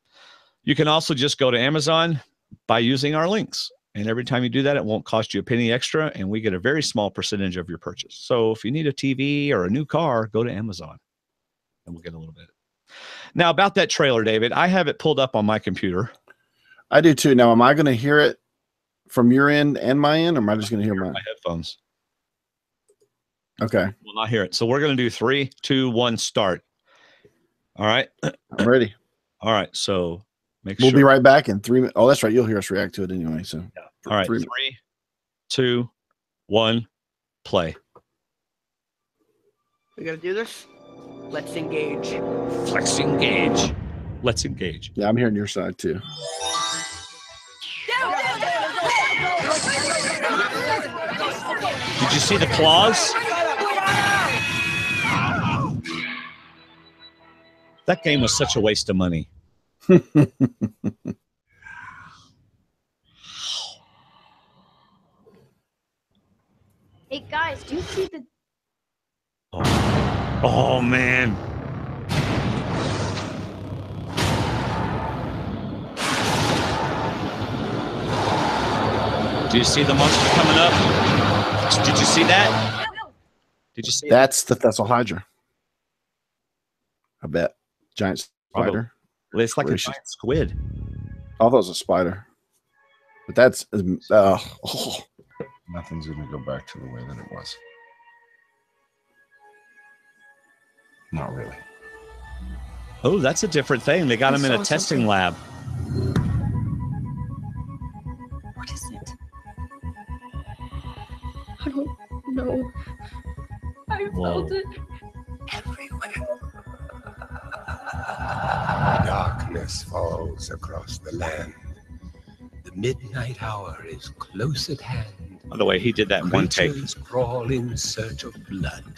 You can also just go to Amazon by using our links. And every time you do that, it won't cost you a penny extra, and we get a very small percentage of your purchase. So if you need a TV or a new car, go to Amazon, and we'll get a little bit. Now, about that trailer, David, I have it pulled up on my computer.
I do too. Now, am I going to hear it from your end and my end, or am I just going to hear mine?
My headphones.
Okay.
Will not hear it. So we're going to do 3, 2, 1, start. All right.
I'm ready.
All right. So
we'll be right back in 3 minutes. Oh, that's right. You'll hear us react to it anyway. So,
yeah. All right. 3, 2, 1, play.
We gotta do this. Let's engage.
Let's engage. Let's engage.
Yeah, I'm hearing your side too.
Did you see the claws? That game was such a waste of money.
Hey guys, do you see the?
Oh man. Do you see the monster coming up? Did you see that? Did you see
That's the Thessal Hydra. I bet. Giant spider.
Well, it's like a giant squid.
I thought it was a spider. But that's
Nothing's going to go back to the way that it was. Not really.
Oh, that's a different thing. They got him in a testing lab.
What is it? I don't know. I felt it everywhere.
Darkness falls across the land. The midnight hour is close at hand.
By the way, he did that in one take.
Creatures crawl in search of blood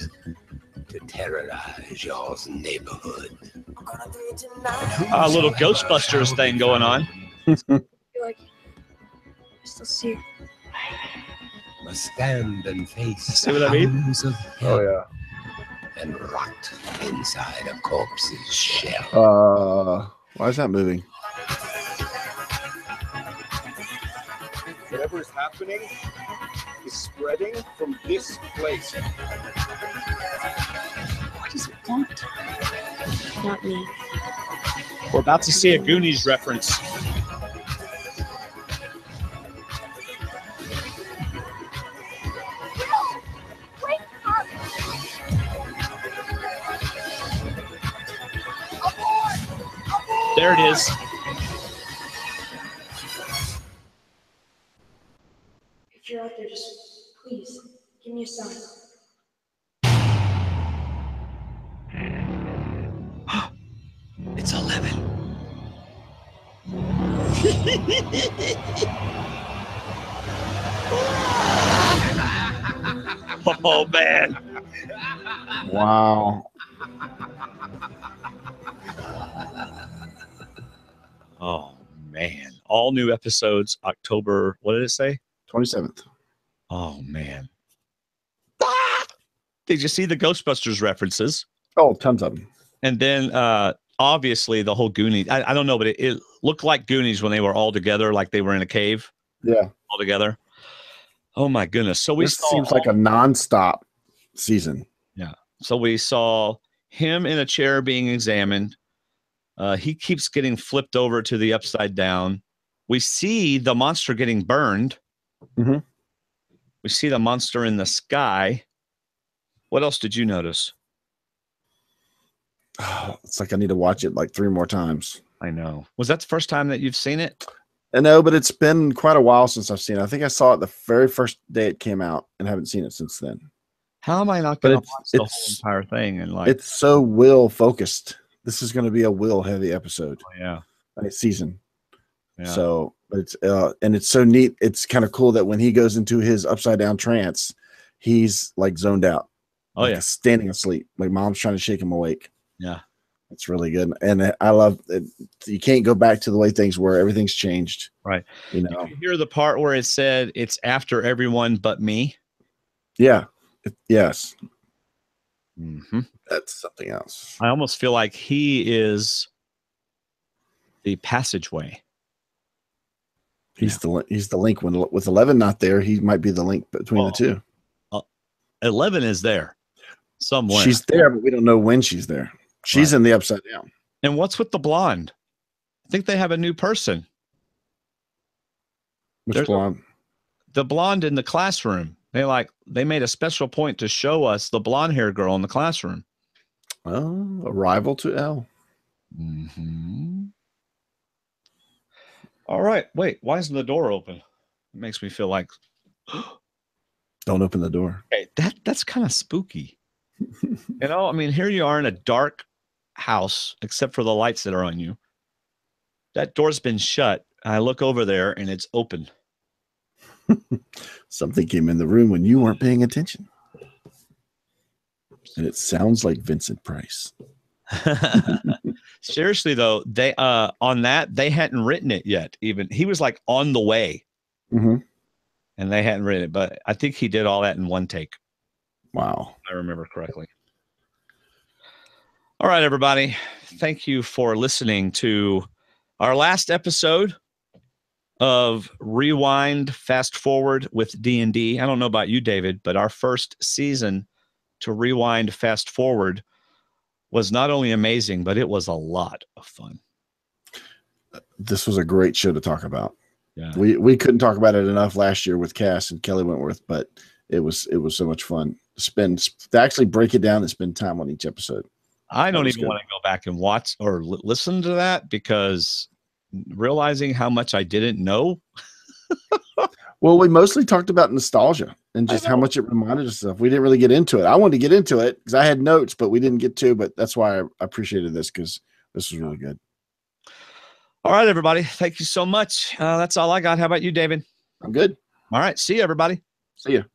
to terrorize y'all's neighborhood.
A little Ghostbusters thing going on.
I feel like I still see it.
Must stand and face
See what I mean?
hounds of hell
oh yeah.
and rot inside a corpse's shell.
Why is that moving?
Whatever is happening is spreading from this place.
What does it want? Not me.
We're about to see a Goonies reference.
Wake up!
There it is.
If you're out there, just please give me a sign.
It's 11. Oh man.
Wow.
Oh man. All new episodes October, what did it say?
27th.
Oh man. Did you see the Ghostbusters references?
Oh, tons of them.
And then obviously the whole Goonies. I don't know, but it looked like Goonies when they were all together, like they were in a cave
Yeah.
all together. Oh my goodness. So we
This
saw
seems like a non-stop season.
So we saw him in a chair being examined. He keeps getting flipped over to the upside down. We see the monster getting burned.
Mhm.
We see the monster in the sky. What else did you notice?
It's like I need to watch it like 3 more times.
I know. Was that the first time that you've seen it?
I know, but it's been quite a while since I've seen it. I think I saw it the very first day it came out and haven't seen it since then.
How am I not
But
going to watch the whole
it's-
entire thing? And like,
It's so Will focused. This is going to be a Will heavy episode,
yeah.
season.
Yeah.
So it's and it's so neat. It's kind of cool that when he goes into his upside down trance, he's like zoned out.
Oh
like
yeah.
standing asleep. Like mom's trying to shake him awake.
Yeah.
It's really good, and I love it. You can't go back to the way things were. Everything's changed.
Right.
You
Did
know.
you hear the part where it said it's after everyone but me?
Yeah. Yes.
Mm-hmm.
That's something else.
I almost feel like he is the passageway.
He's the link when with 11 not there. He might be the link between the two.
11 is there somewhere.
She's there, but we don't know when she's there. She's in the upside down.
And what's with the blonde? I think they have a new person.
Which blonde?
The blonde in the classroom. They made a special point to show us the blonde hair girl in the classroom.
Oh, a rival to L.
Mm-hmm. All right. Wait, why isn't the door open? It makes me feel like
Don't open the door.
okay, that's kind of spooky. You know, I mean, here you are in a dark house, except for the lights that are on you. That door's been shut. I look over there and it's open.
Something came in the room when you weren't paying attention. And it sounds like Vincent Price.
Seriously though, they on that they hadn't written it yet. Even he was like on the way.
Mm-hmm.
and they hadn't written it, but I think he did all that in one take.
Wow.
If I remember correctly. All right, everybody. Thank you for listening to our last episode of Rewind Fast Forward with D&D. I don't know about you, David, but our first season to Rewind Fast Forward was not only amazing, but it was a lot of fun.
This was a great show to talk about.
Yeah.
We couldn't talk about it enough last year with Cass and Kelly Wentworth, but it was so much fun to actually break it down and spend time on each episode.
I don't even want to go back and watch or listen to that, because realizing how much I didn't know.
Well, we mostly talked about nostalgia and just how much it reminded us of. We didn't really get into it. I wanted to get into it because I had notes, but we didn't get to. But that's why I appreciated this, because this was really good.
All right, everybody. Thank you so much. That's all I got. How about you, David?
I'm good.
All right. See you, everybody.
See you.